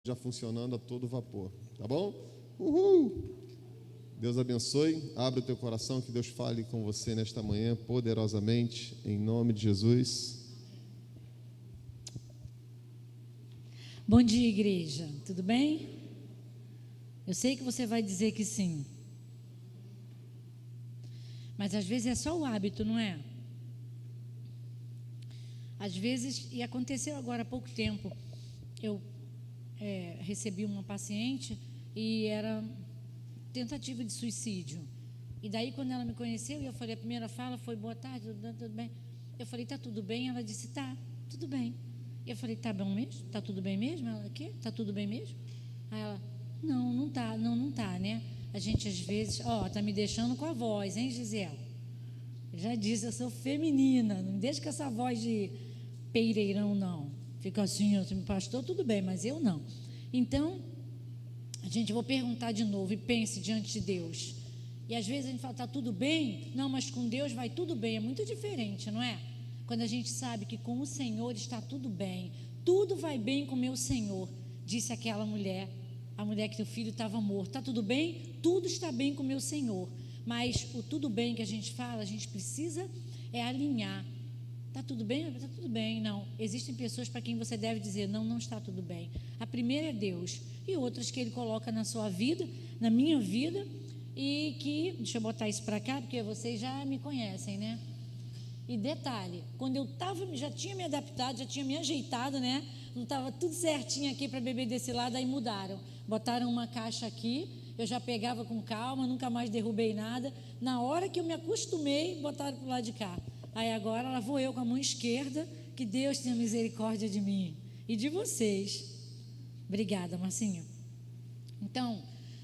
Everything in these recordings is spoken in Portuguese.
já funcionando a todo vapor, tá bom? Uhul! Deus abençoe, abre o teu coração, que Deus fale com você nesta manhã poderosamente, em nome de Jesus. Bom dia, igreja, tudo bem? Eu sei que você vai dizer que sim, mas às vezes é só o hábito, não é? Às vezes, e aconteceu agora há pouco tempo, eu recebi uma paciente e era tentativa de suicídio. E daí, quando ela me conheceu, e eu falei, a primeira fala foi, boa tarde, tudo bem? Eu falei, tá tudo bem? Ela disse, tá, tudo bem. Eu falei, tá bom mesmo? Tá tudo bem mesmo? Ela, o quê? Tá tudo bem mesmo? Aí ela, não tá, né? A gente às vezes, tá me deixando com a voz, hein, Gisele? Eu já disse, eu sou feminina, não me deixa com essa voz de peireirão, não. Fica assim, pastor, tudo bem, mas eu não. Então, eu vou perguntar de novo e pense diante de Deus. E às vezes a gente fala, está tudo bem? Não, mas com Deus vai tudo bem. É muito diferente, não é? Quando a gente sabe que com o Senhor está tudo bem. Tudo vai bem com o meu Senhor, disse aquela mulher, a mulher que o filho estava morto. Está tudo bem? Tudo está bem com o meu Senhor. Mas o tudo bem que a gente fala, a gente precisa alinhar. Está tudo bem? Está tudo bem. Não, existem pessoas para quem você deve dizer, não está tudo bem. A primeira é Deus, e outras que Ele coloca na sua vida, na minha vida, e que, deixa eu botar isso para cá, porque vocês já me conhecem, né? E detalhe, quando eu estava, já tinha me adaptado, já tinha me ajeitado, né? Não estava tudo certinho aqui para beber desse lado, aí mudaram. Botaram uma caixa aqui, eu já pegava com calma, nunca mais derrubei nada. Na hora que eu me acostumei, botaram para o lado de cá. Aí agora lá vou eu com a mão esquerda, que Deus tenha misericórdia de mim e de vocês. Obrigada, Marcinho. Então,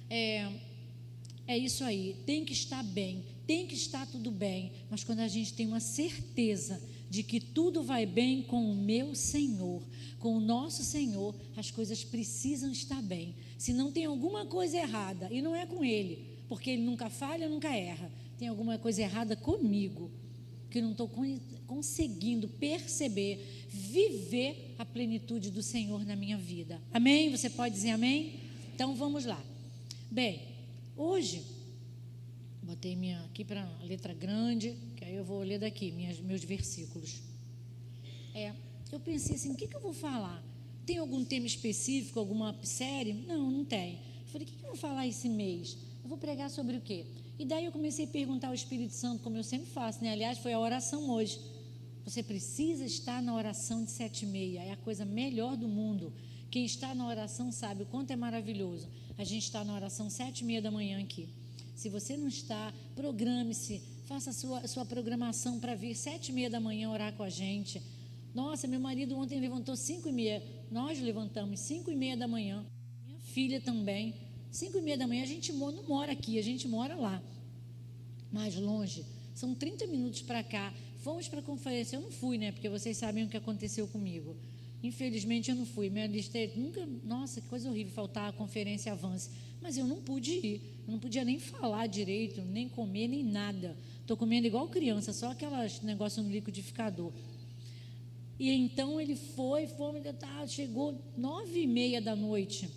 é isso aí, tem que estar bem, tem que estar tudo bem, mas quando a gente tem uma certeza de que tudo vai bem com o meu Senhor, com o nosso Senhor, as coisas precisam estar bem. Se não tem alguma coisa errada, e não é com Ele, porque Ele nunca falha, nunca erra, tem alguma coisa errada comigo, que não estou conseguindo perceber, viver a plenitude do Senhor na minha vida. Amém? Você pode dizer amém? Então vamos lá. Bem, hoje, botei minha aqui para a letra grande, que aí eu vou ler daqui, meus versículos. Eu pensei assim, o que eu vou falar? Tem algum tema específico, alguma série? Não tem. Eu falei, o que eu vou falar esse mês? Eu vou pregar sobre o quê? E daí eu comecei a perguntar ao Espírito Santo, como eu sempre faço, né? Aliás, foi a oração hoje. Você precisa estar na oração de 7h30, é a coisa melhor do mundo. Quem está na oração sabe o quanto é maravilhoso. A gente está na oração 7h30 da manhã aqui. Se você não está, programe-se, faça a sua programação para vir 7h30 da manhã orar com a gente. Nossa, meu marido ontem levantou 5h30, nós levantamos 5h30 da manhã, minha filha também, 5h30 da manhã. A gente não mora aqui, a gente mora lá, mais longe, são 30 minutos para cá. Fomos para a conferência, eu não fui, né, porque vocês sabem o que aconteceu comigo. Infelizmente eu não fui, minha lista nunca, nossa, que coisa horrível faltar a conferência avance, mas eu não pude ir, eu não podia nem falar direito, nem comer, nem nada, estou comendo igual criança, só aquelas negócio no liquidificador. E então ele foi, chegou 9h30 da noite,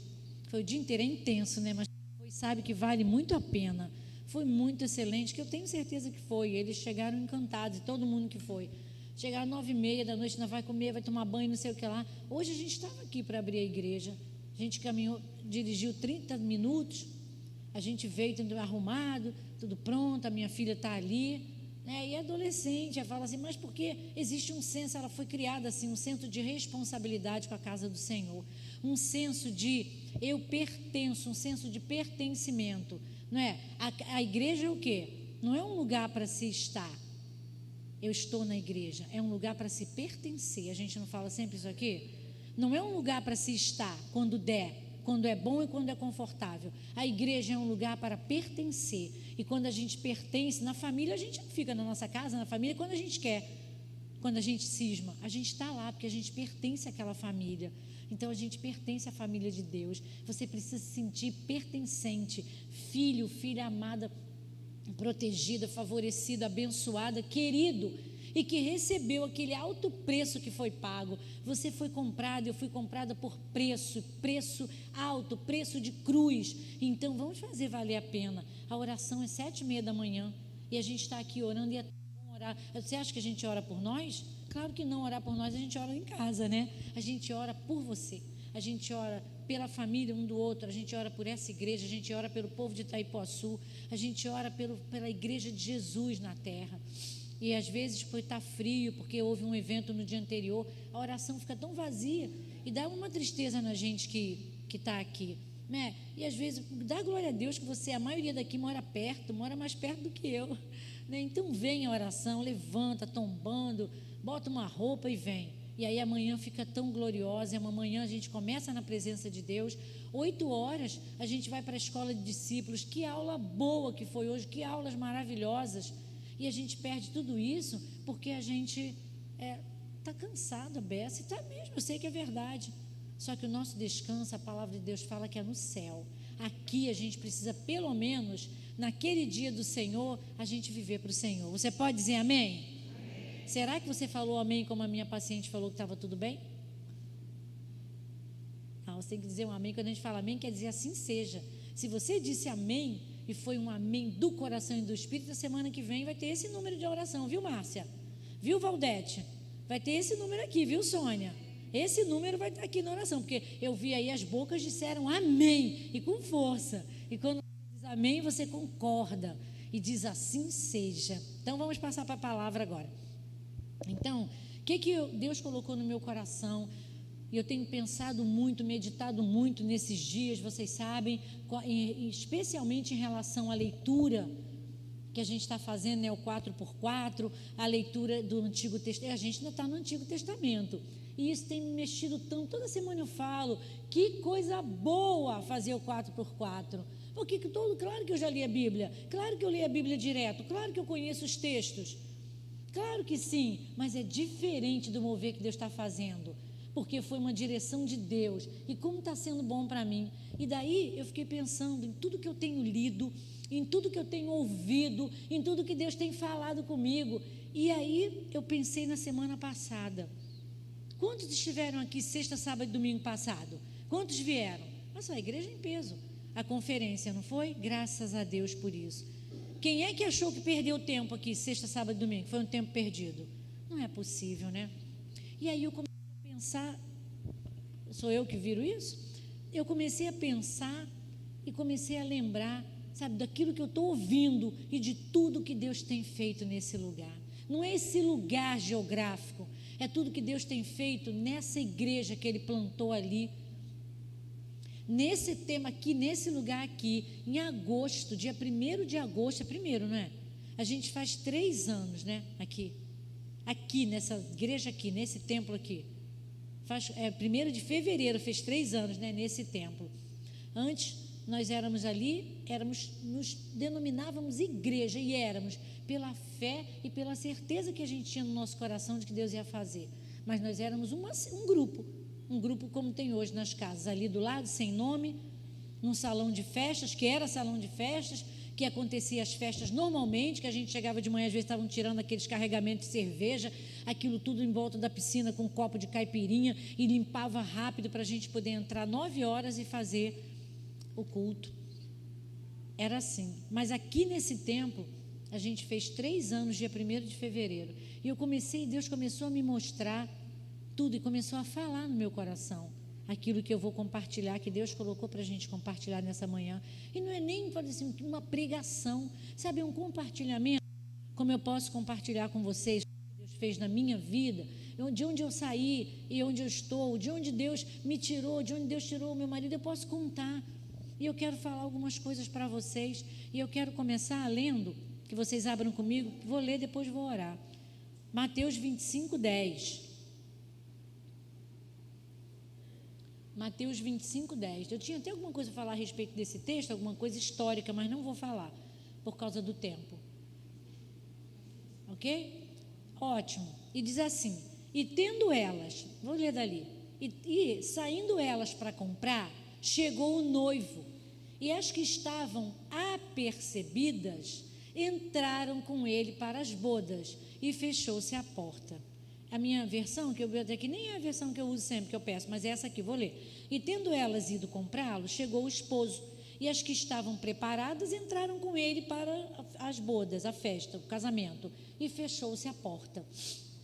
foi o dia inteiro, é intenso, né, mas sabe que vale muito a pena, foi muito excelente, que eu tenho certeza que foi, eles chegaram encantados, todo mundo que foi. Chegaram 9h30 da noite, ainda vai comer, vai tomar banho, não sei o que lá. Hoje a gente estava aqui para abrir a igreja, a gente caminhou, dirigiu 30 minutos, a gente veio tudo arrumado, tudo pronto, a minha filha está ali, né? E adolescente, ela fala assim, mas porque existe um senso, ela foi criada assim, um senso de responsabilidade com a casa do Senhor, um senso de eu pertenço, um senso de pertencimento, não é? A igreja é o quê? Não é um lugar para se estar. Eu estou na igreja, é um lugar para se pertencer. A gente não fala sempre isso aqui? Não é um lugar para se estar quando der, quando é bom e quando é confortável. A igreja é um lugar para pertencer. E quando a gente pertence, na família a gente não fica na nossa casa, na família quando a gente quer. Quando a gente cisma, a gente está lá porque a gente pertence àquela família. Então a gente pertence à família de Deus. Você precisa se sentir pertencente, filho, filha amada, protegida, favorecida, abençoada, querido. e que recebeu aquele alto preço que foi pago. Você foi comprado, eu fui comprada por preço alto, preço de cruz. Então vamos fazer valer a pena. A oração é 7h30 da manhã e a gente está aqui orando e é bom orar. Você acha que a gente ora por nós? Claro que não, orar por nós a gente ora em casa, né? A gente ora por você, a gente ora pela família um do outro, a gente ora por essa igreja, a gente ora pelo povo de Itaipuaçu, a gente ora pela igreja de Jesus na terra. E às vezes por estar frio, porque houve um evento no dia anterior, a oração fica tão vazia e dá uma tristeza na gente que está aqui, né? E às vezes dá glória a Deus que você, a maioria daqui mora mais perto do que eu, né? Então vem a oração, levanta tombando, bota uma roupa e vem. E aí amanhã fica tão gloriosa. Amanhã a gente começa na presença de Deus. 8h a gente vai para a escola de discípulos. Que aula boa que foi hoje, que aulas maravilhosas. E a gente perde tudo isso porque a gente está cansado, Bessa. E está mesmo, eu sei que é verdade. Só que o nosso descanso, a palavra de Deus fala que é no céu. Aqui a gente precisa, pelo menos, naquele dia do Senhor, a gente viver para o Senhor. Você pode dizer amém? Será que você falou amém como a minha paciente falou que estava tudo bem? Não, você tem que dizer um amém. Quando a gente fala amém, quer dizer assim seja. Se você disse amém e foi um amém do coração e do Espírito, a semana que vem vai ter esse número de oração, viu, Márcia? Viu, Valdete? Vai ter esse número aqui, viu, Sônia? Esse número vai estar aqui na oração, porque eu vi aí as bocas disseram amém, e com força. E quando você diz amém, você concorda e diz assim seja. Então vamos passar para a palavra agora. Então, o que Deus colocou no meu coração? E eu tenho pensado muito, meditado muito nesses dias, vocês sabem, especialmente em relação à leitura que a gente está fazendo, né, o 4x4, a leitura do Antigo Testamento. A gente ainda está no Antigo Testamento. E isso tem me mexido tanto. Toda semana eu falo, que coisa boa fazer o 4x4. Porque claro que eu já li a Bíblia, claro que eu li a Bíblia direto, claro que eu conheço os textos. Claro que sim, mas é diferente do mover que Deus está fazendo, porque foi uma direção de Deus, e como está sendo bom para mim. E daí eu fiquei pensando em tudo que eu tenho lido, em tudo que eu tenho ouvido, em tudo que Deus tem falado comigo. E aí eu pensei na semana passada, quantos estiveram aqui sexta, sábado e domingo passado? Quantos vieram? Nossa, a igreja em peso, a conferência, não foi? Graças a Deus por isso. Quem é que achou que perdeu tempo aqui, sexta, sábado e domingo? Foi um tempo perdido. Não é possível, né? E aí eu comecei a pensar, sou eu que viro isso? Eu comecei a pensar e comecei a lembrar, sabe, daquilo que eu estou ouvindo e de tudo que Deus tem feito nesse lugar. Não é esse lugar geográfico, é tudo que Deus tem feito nessa igreja que Ele plantou ali. Nesse tema aqui, nesse lugar aqui, em agosto, dia 1º de agosto, é primeiro, não é? A gente faz 3 anos, né? Aqui nessa igreja aqui, nesse templo aqui. 1º de fevereiro, fez 3 anos, né? Nesse templo. Antes, nós éramos ali, nos denominávamos igreja, e éramos pela fé e pela certeza que a gente tinha no nosso coração de que Deus ia fazer. Mas nós éramos um grupo como tem hoje nas casas, ali do lado, sem nome, num salão de festas, que era salão de festas, que acontecia as festas normalmente, que a gente chegava de manhã, às vezes estavam tirando aqueles carregamentos de cerveja, aquilo tudo em volta da piscina com um copo de caipirinha, e limpava rápido para a gente poder entrar 9h e fazer o culto. Era assim. Mas aqui nesse templo, a gente fez 3 anos, dia 1º de fevereiro, e Deus começou a me mostrar tudo e começou a falar no meu coração aquilo que eu vou compartilhar, que Deus colocou para a gente compartilhar nessa manhã. E não é nem assim, uma pregação, sabe, é um compartilhamento, como eu posso compartilhar com vocês o que Deus fez na minha vida, de onde eu saí e onde eu estou, de onde Deus me tirou, de onde Deus tirou o meu marido. Eu posso contar, e eu quero falar algumas coisas para vocês, e eu quero começar lendo, que vocês abram comigo, vou ler, depois vou orar. Mateus 25:10. Mateus 25:10. Eu tinha até alguma coisa a falar a respeito desse texto, alguma coisa histórica, mas não vou falar, por causa do tempo. Ok? Ótimo. E diz assim: e tendo elas, vou ler dali, e saindo elas para comprar, chegou o noivo, e as que estavam apercebidas entraram com ele para as bodas, e fechou-se a porta. A minha versão, que eu vi até que nem é a versão que eu uso sempre, que eu peço, mas é essa aqui, vou ler. E tendo elas ido comprá-lo, chegou o esposo, e as que estavam preparadas entraram com ele para as bodas, a festa, o casamento, e fechou-se a porta,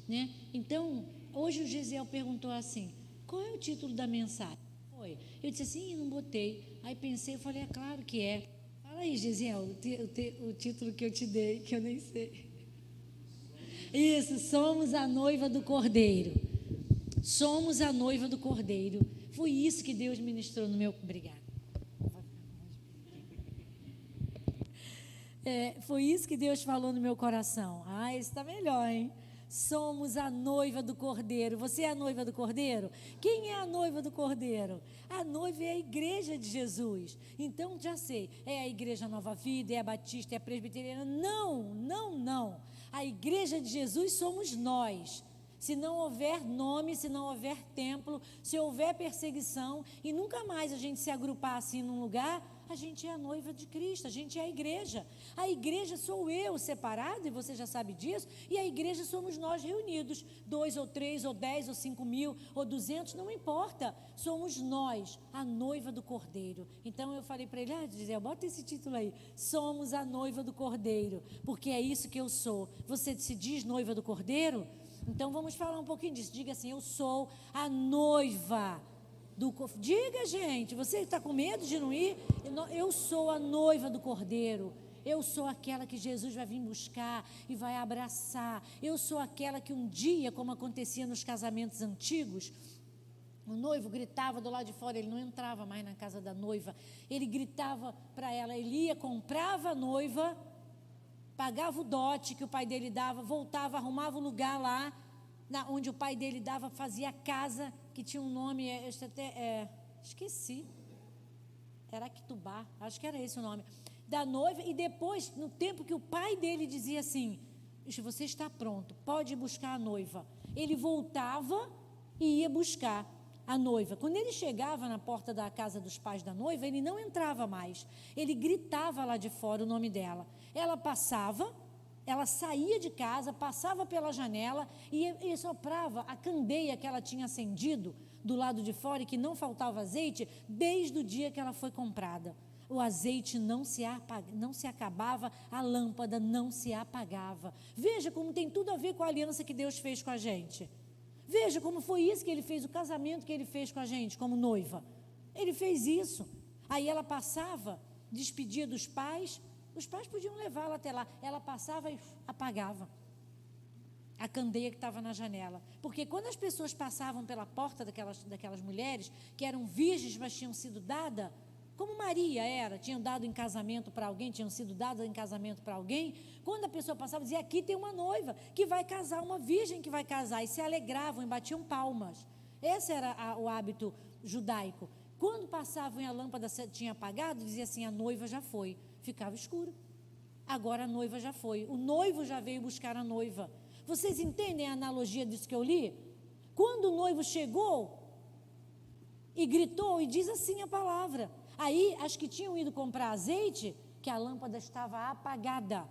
né? Então, hoje o Gesiel perguntou assim: qual é o título da mensagem? Foi. Eu disse assim: não botei. Aí pensei, eu falei: é claro que é. Fala aí, Gesiel, o título que eu te dei, que eu nem sei. Isso, somos a noiva do Cordeiro. Somos a noiva do Cordeiro. Foi isso que Deus ministrou no meu... Obrigada. Foi isso que Deus falou no meu coração. Ah, esse está melhor, hein? Somos a noiva do Cordeiro. Você é a noiva do Cordeiro? Quem é a noiva do Cordeiro? A noiva é a igreja de Jesus. Então, já sei, é a igreja Nova Vida, é a Batista, é a Presbiteriana. Não, não, não. A igreja de Jesus somos nós. Se não houver nome, se não houver templo, se houver perseguição e nunca mais a gente se agrupar assim num lugar, a gente é a noiva de Cristo, a gente é a igreja. A igreja sou eu separado, e você já sabe disso, e a igreja somos nós reunidos, 2 ou 3 ou 10 ou 5 mil ou 200, não importa, somos nós, a noiva do Cordeiro. Então eu falei para ele: Gisele, bota esse título aí, somos a noiva do Cordeiro, porque é isso que eu sou. Você se diz noiva do Cordeiro? Então vamos falar um pouquinho disso. Diga assim: eu sou a noiva do... Diga, gente, você está com medo de não ir? Eu sou a noiva do Cordeiro. Eu sou aquela que Jesus vai vir buscar e vai abraçar. Eu sou aquela que um dia, como acontecia nos casamentos antigos, o noivo gritava do lado de fora, ele não entrava mais na casa da noiva, ele gritava para ela, ele ia, comprava a noiva, pagava o dote que o pai dele dava, voltava, arrumava o lugar lá, onde o pai dele dava, fazia a casa, que tinha um nome, esqueci, era Quitubá, acho que era esse o nome, da noiva. E depois, no tempo que o pai dele dizia assim: você está pronto, pode ir buscar a noiva, ele voltava e ia buscar a noiva. Quando ele chegava na porta da casa dos pais da noiva, ele não entrava mais, ele gritava lá de fora o nome dela. Ela passava, ela saía de casa, passava pela janela e soprava a candeia que ela tinha acendido do lado de fora, e que não faltava azeite desde o dia que ela foi comprada. O azeite não se acabava, a lâmpada não se apagava. Veja como tem tudo a ver com a aliança que Deus fez com a gente. Veja como foi isso que ele fez, o casamento que ele fez com a gente como noiva. Ele fez isso. Aí ela passava, despedia dos pais, os pais podiam levá-la até lá, ela passava e apagava a candeia que estava na janela. Porque quando as pessoas passavam pela porta daquelas mulheres, que eram virgens, mas tinham sido dadas, como Maria era, tinham dado em casamento para alguém, tinham sido dadas em casamento para alguém, quando a pessoa passava, dizia: aqui tem uma noiva que vai casar, uma virgem que vai casar, e se alegravam e batiam palmas. Esse era o hábito judaico. Quando passavam e a lâmpada tinha apagado, dizia assim: a noiva já foi. Ficava escuro. Agora a noiva já foi, o noivo já veio buscar a noiva. Vocês entendem a analogia disso que eu li? Quando o noivo chegou e gritou, e diz assim a palavra, aí as que tinham ido comprar azeite, que a lâmpada estava apagada,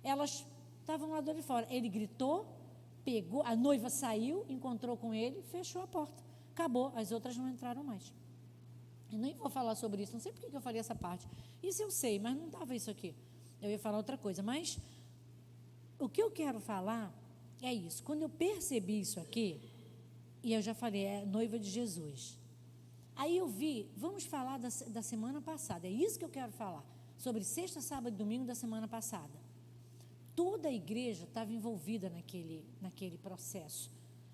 elas estavam lá de fora. Ele gritou, pegou, a noiva saiu, encontrou com ele, fechou a porta, acabou, as outras não entraram mais. Eu nem vou falar sobre isso, não sei porque que eu falei essa parte. Isso eu sei, mas não estava isso aqui. Eu ia falar outra coisa, mas o que eu quero falar é isso. Quando eu percebi isso aqui, e eu já falei, é noiva de Jesus. Aí eu vi, vamos falar da semana passada, é isso que eu quero falar, sobre sexta, sábado e domingo da semana passada. Toda a igreja estava envolvida naquele processo.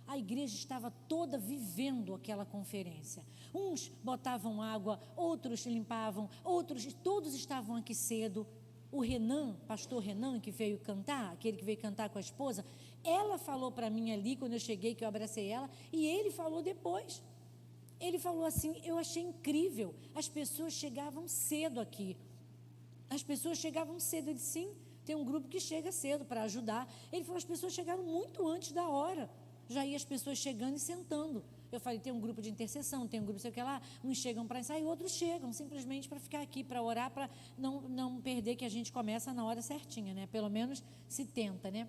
A igreja estava toda vivendo aquela conferência. Uns botavam água, outros limpavam, todos estavam aqui cedo. O Renan, pastor Renan, que veio cantar, aquele que veio cantar com a esposa, ela falou para mim ali, quando eu cheguei, que eu abracei ela, e ele falou depois. Ele falou assim: eu achei incrível, as pessoas chegavam cedo aqui. As pessoas chegavam cedo. Ele disse: sim, tem um grupo que chega cedo para ajudar. Ele falou: as pessoas chegaram muito antes da hora. Já ia as pessoas chegando e sentando. Eu falei, tem um grupo de intercessão, tem um grupo, sei o que lá, uns chegam para ensaiar, outros chegam simplesmente para ficar aqui, para orar, para não perder que a gente começa na hora certinha, né? Pelo menos se tenta, né?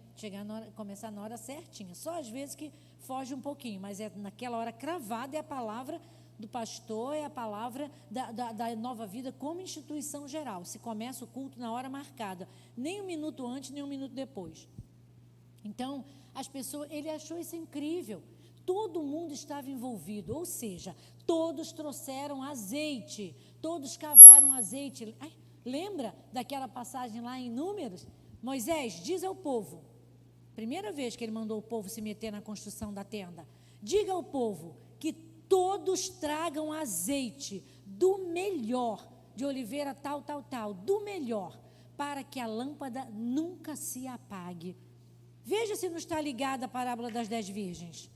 Começar na hora certinha. Só às vezes que foge um pouquinho, mas é naquela hora cravada, é a palavra do pastor, é a palavra da Nova Vida como instituição geral. Se começa o culto na hora marcada, nem um minuto antes, nem um minuto depois. Então, as pessoas, ele achou isso incrível. Todo mundo estava envolvido, ou seja, todos trouxeram azeite, todos cavaram azeite. Ai, lembra daquela passagem lá em Números? Moisés diz ao povo, primeira vez que ele mandou o povo se meter na construção da tenda, diga ao povo que todos tragam azeite do melhor, de oliveira tal, do melhor, para que a lâmpada nunca se apague. Veja se não está ligada a parábola das 10 virgens.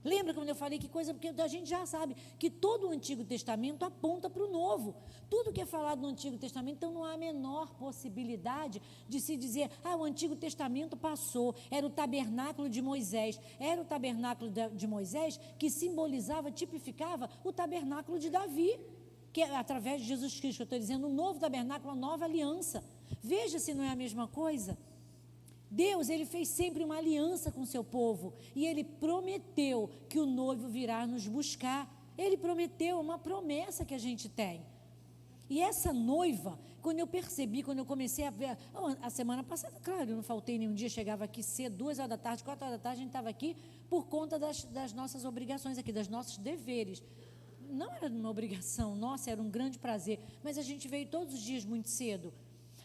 Lembra quando eu falei que coisa, porque a gente já sabe que todo o Antigo Testamento aponta para o Novo. Tudo que é falado no Antigo Testamento, então não há a menor possibilidade de se dizer, o Antigo Testamento passou, era o tabernáculo de Moisés. Era o tabernáculo de Moisés que simbolizava, tipificava o tabernáculo de Davi, que é através de Jesus Cristo, eu estou dizendo, o novo tabernáculo, a nova aliança. Veja se não é a mesma coisa. Deus, ele fez sempre uma aliança com o seu povo e ele prometeu que o noivo virá nos buscar. Ele prometeu, uma promessa que a gente tem. E essa noiva, quando eu percebi, quando eu comecei a ver, a semana passada, claro, eu não faltei nenhum dia, chegava aqui cedo, 2 horas da tarde, 4 horas da tarde, a gente estava aqui por conta das nossas obrigações aqui, dos nossos deveres. Não era uma obrigação nossa, era um grande prazer, mas a gente veio todos os dias muito cedo.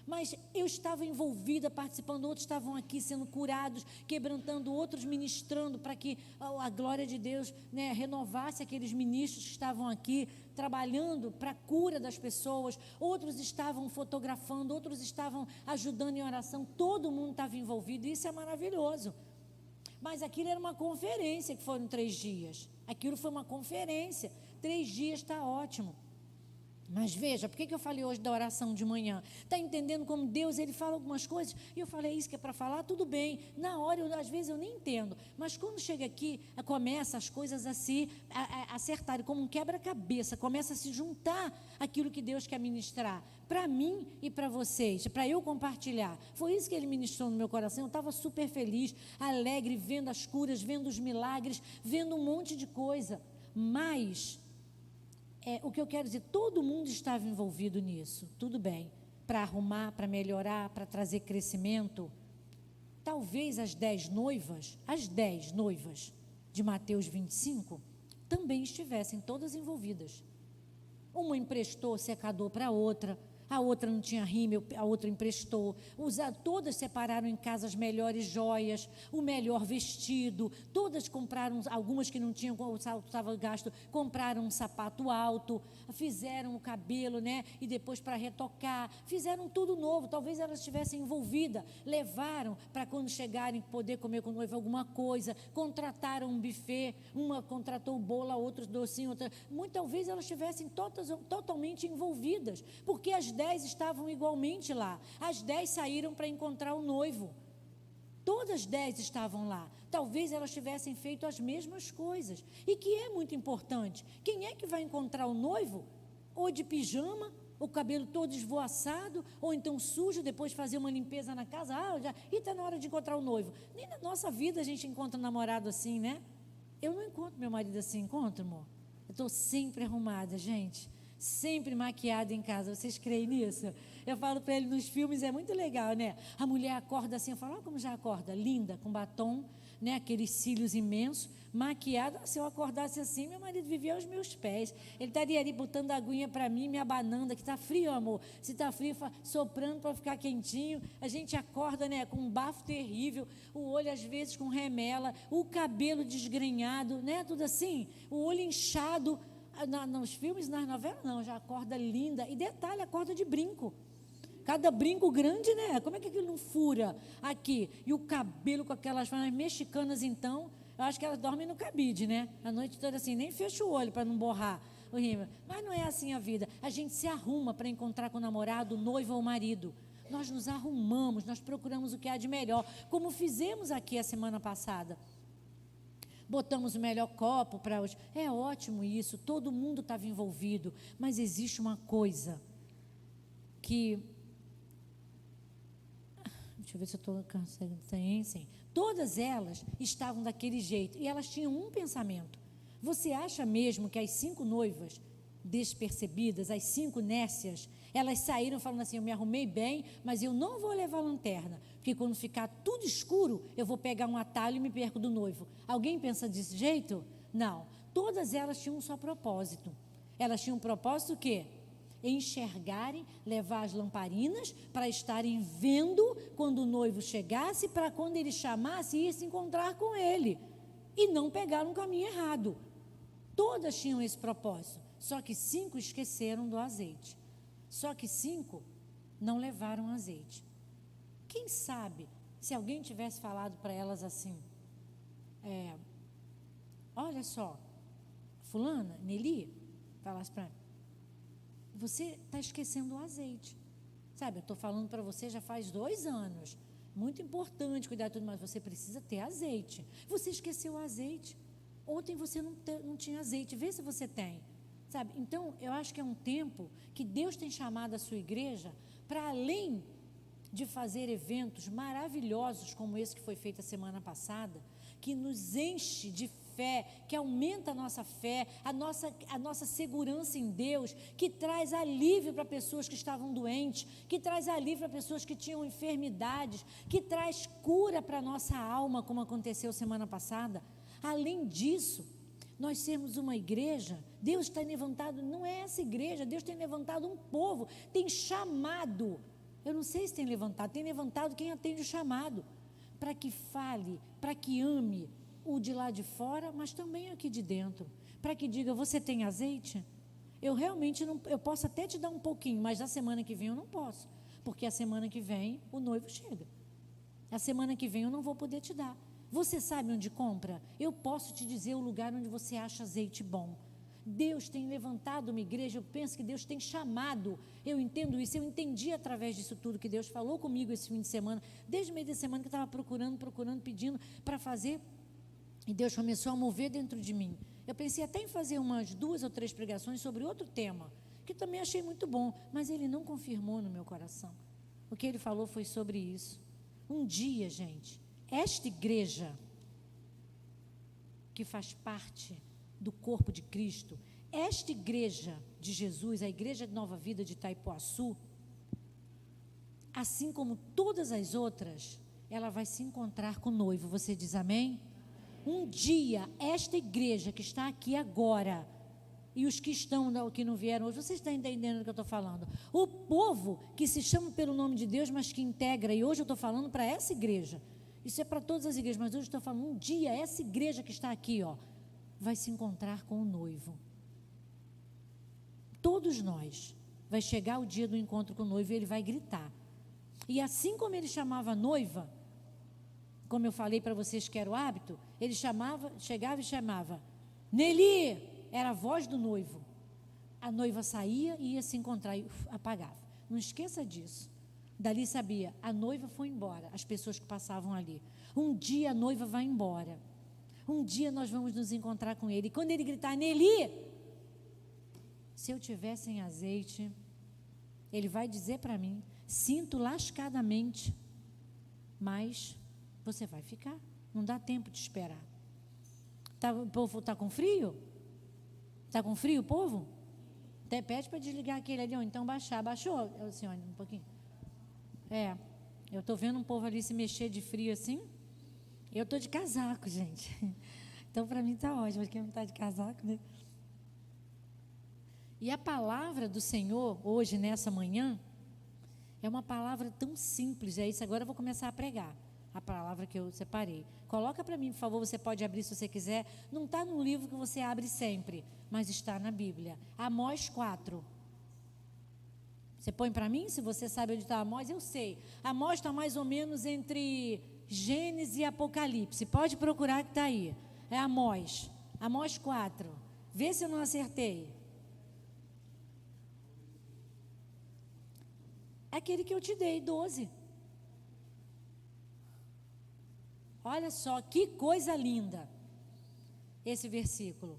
Mas eu estava envolvida, participando, outros estavam aqui sendo curados, quebrantando, outros ministrando para que a glória de Deus, né, renovasse aqueles ministros que estavam aqui, trabalhando para a cura das pessoas, outros estavam fotografando, outros estavam ajudando em oração, todo mundo estava envolvido, e isso é maravilhoso. Mas aquilo era uma conferência, que foram 3 dias, aquilo foi uma conferência, 3 dias está ótimo. Mas veja, por que eu falei hoje da oração de manhã? Está entendendo como Deus, ele fala algumas coisas, e eu falei, isso que é para falar, tudo bem, na hora, às vezes eu nem entendo, mas quando chega aqui, começa as coisas a se acertarem, como um quebra-cabeça, começa a se juntar aquilo que Deus quer ministrar, para mim e para vocês, para eu compartilhar. Foi isso que ele ministrou no meu coração, eu estava super feliz, alegre, vendo as curas, vendo os milagres, vendo um monte de coisa, mas... o que eu quero dizer, todo mundo estava envolvido nisso, tudo bem, para arrumar, para melhorar, para trazer crescimento. Talvez as 10 noivas de Mateus 25, também estivessem todas envolvidas. Uma emprestou secador para a outra não tinha rímel, a outra emprestou, todas separaram em casa as melhores joias, o melhor vestido, todas compraram, algumas que não tinham, o salto estava gasto, compraram um sapato alto, fizeram o cabelo, né, e depois para retocar, fizeram tudo novo, talvez elas estivessem envolvidas, levaram para quando chegarem poder comer com o noivo alguma coisa, contrataram um buffet, uma contratou o bolo, a outra docinho, outra, talvez elas estivessem totalmente envolvidas, porque as 10 estavam igualmente lá, as 10 saíram para encontrar o noivo, todas as 10 estavam lá, talvez elas tivessem feito as mesmas coisas, e que é muito importante, quem é que vai encontrar o noivo? Ou de pijama, o cabelo todo esvoaçado, ou então sujo, depois fazer uma limpeza na casa, e está na hora de encontrar o noivo. Nem na nossa vida a gente encontra um namorado assim, né? Eu não encontro meu marido assim, encontro, amor? Eu estou sempre arrumada, gente, sempre maquiada em casa, vocês creem nisso? Eu falo para ele nos filmes, é muito legal, né? A mulher acorda assim, eu falo, olha como já acorda, linda, com batom, né? Aqueles cílios imensos, maquiada. Se eu acordasse assim, meu marido vivia aos meus pés, ele estaria ali botando a aguinha para mim, me abanando, que está frio, amor, se está frio, soprando para ficar quentinho. A gente acorda, né? Com um bafo terrível, o olho às vezes com remela, o cabelo desgrenhado, né? Tudo assim, o olho inchado. Nos filmes, nas novelas não, já acorda linda, e detalhe, acorda de brinco, cada brinco grande, né, como é que aquilo não fura aqui, e o cabelo com aquelas formas mexicanas, então, eu acho que elas dormem no cabide, né, a noite toda assim, nem fecha o olho para não borrar o rímel, mas não é assim a vida, a gente se arruma para encontrar com o namorado, noivo ou marido, nós nos arrumamos, nós procuramos o que há de melhor, como fizemos aqui a semana passada. botamos o melhor copo para hoje. É ótimo isso, todo mundo estava envolvido, mas existe uma coisa que... Deixa eu ver se eu estou cansada. Sim. Todas elas estavam daquele jeito e elas tinham um pensamento. Você acha mesmo que as 5 noivas despercebidas, as 5 nécias, elas saíram falando assim: eu me arrumei bem, mas eu não vou levar lanterna, porque quando ficar tudo escuro, eu vou pegar um atalho e me perco do noivo. Alguém pensa desse jeito? Não. Todas elas tinham um só propósito. Elas tinham um propósito o quê? Enxergarem, levar as lamparinas para estarem vendo quando o noivo chegasse, para quando ele chamasse, ir se encontrar com ele e não pegar um caminho errado. Todas tinham esse propósito, só que 5 esqueceram do azeite, só que 5 não levaram azeite. Quem sabe se alguém tivesse falado para elas assim: olha só, fulana, Nelly, falasse para mim, você está esquecendo o azeite, sabe, eu estou falando para você já faz 2 anos, muito importante cuidar de tudo, mas você precisa ter azeite, você esqueceu o azeite, ontem você não tinha azeite, vê se você tem, sabe, então eu acho que é um tempo que Deus tem chamado a sua igreja para além de fazer eventos maravilhosos como esse que foi feito a semana passada, que nos enche de fé, que aumenta a nossa fé, a nossa segurança em Deus, que traz alívio para pessoas que estavam doentes, que traz alívio para pessoas que tinham enfermidades, que traz cura para a nossa alma, como aconteceu semana passada. Além disso, nós sermos uma igreja, Deus tem levantado, não é essa igreja, Deus tem levantado um povo, tem chamado, eu não sei se tem levantado quem atende o chamado, para que fale, para que ame o de lá de fora, mas também aqui de dentro, para que diga: você tem azeite? Eu realmente não, eu posso até te dar um pouquinho, mas na semana que vem eu não posso, porque a semana que vem o noivo chega, a semana que vem eu não vou poder te dar. Você sabe onde compra? Eu posso te dizer o lugar onde você acha azeite bom. Deus tem levantado uma igreja, eu penso que Deus tem chamado, eu entendo isso, eu entendi através disso tudo que Deus falou comigo esse fim de semana, desde o meio da semana que eu estava procurando, pedindo para fazer, e Deus começou a mover dentro de mim. Eu pensei até em fazer umas 2 ou 3 pregações sobre outro tema, que também achei muito bom, mas Ele não confirmou no meu coração. O que Ele falou foi sobre isso. Um dia, gente, esta igreja que faz parte do corpo de Cristo, esta igreja de Jesus, a igreja de Nova Vida de Itaipuaçu, assim como todas as outras, ela vai se encontrar com o noivo. Você diz amém? Um dia, esta igreja que está aqui agora, e os que estão, que não vieram hoje, vocês estão entendendo o que eu estou falando? O povo que se chama pelo nome de Deus, mas que integra, e hoje eu estou falando para essa igreja, isso é para todas as igrejas, mas hoje eu estou falando, um dia, essa igreja que está aqui, vai se encontrar com o noivo. Todos nós, vai chegar o dia do encontro com o noivo e ele vai gritar. E assim como ele chamava a noiva, como eu falei para vocês que era o hábito, ele chegava e chamava, Nelly, era a voz do noivo. A noiva saía e ia se encontrar e apagava. Não esqueça disso. Dali sabia, a noiva foi embora, as pessoas que passavam ali. Um dia a noiva vai embora. Um dia nós vamos nos encontrar com ele. E quando ele gritar, Nelly, se eu tiver sem azeite, ele vai dizer para mim, sinto lascadamente, mas você vai ficar. Não dá tempo de esperar. O povo está com frio? Está com frio o povo? Até pede para desligar aquele ali, ou então baixar. Baixou, senhora, um pouquinho? Eu estou vendo um povo ali se mexer de frio assim. Eu estou de casaco, gente. Então, para mim está ótimo, porque não está de casaco, né? E a palavra do Senhor, hoje, nessa manhã, é uma palavra tão simples. É isso, agora eu vou começar a pregar. A palavra que eu separei. Coloca para mim, por favor, você pode abrir se você quiser. Não está num livro que você abre sempre, mas está na Bíblia. Amós 4. Você põe para mim, se você sabe onde está Amós, eu sei. Amós está mais ou menos entre Gênesis e Apocalipse. Pode procurar que está aí. É Amós. Amós 4. Vê se eu não acertei. Aquele que eu te dei, 12. Olha só, que coisa linda. esse versículo.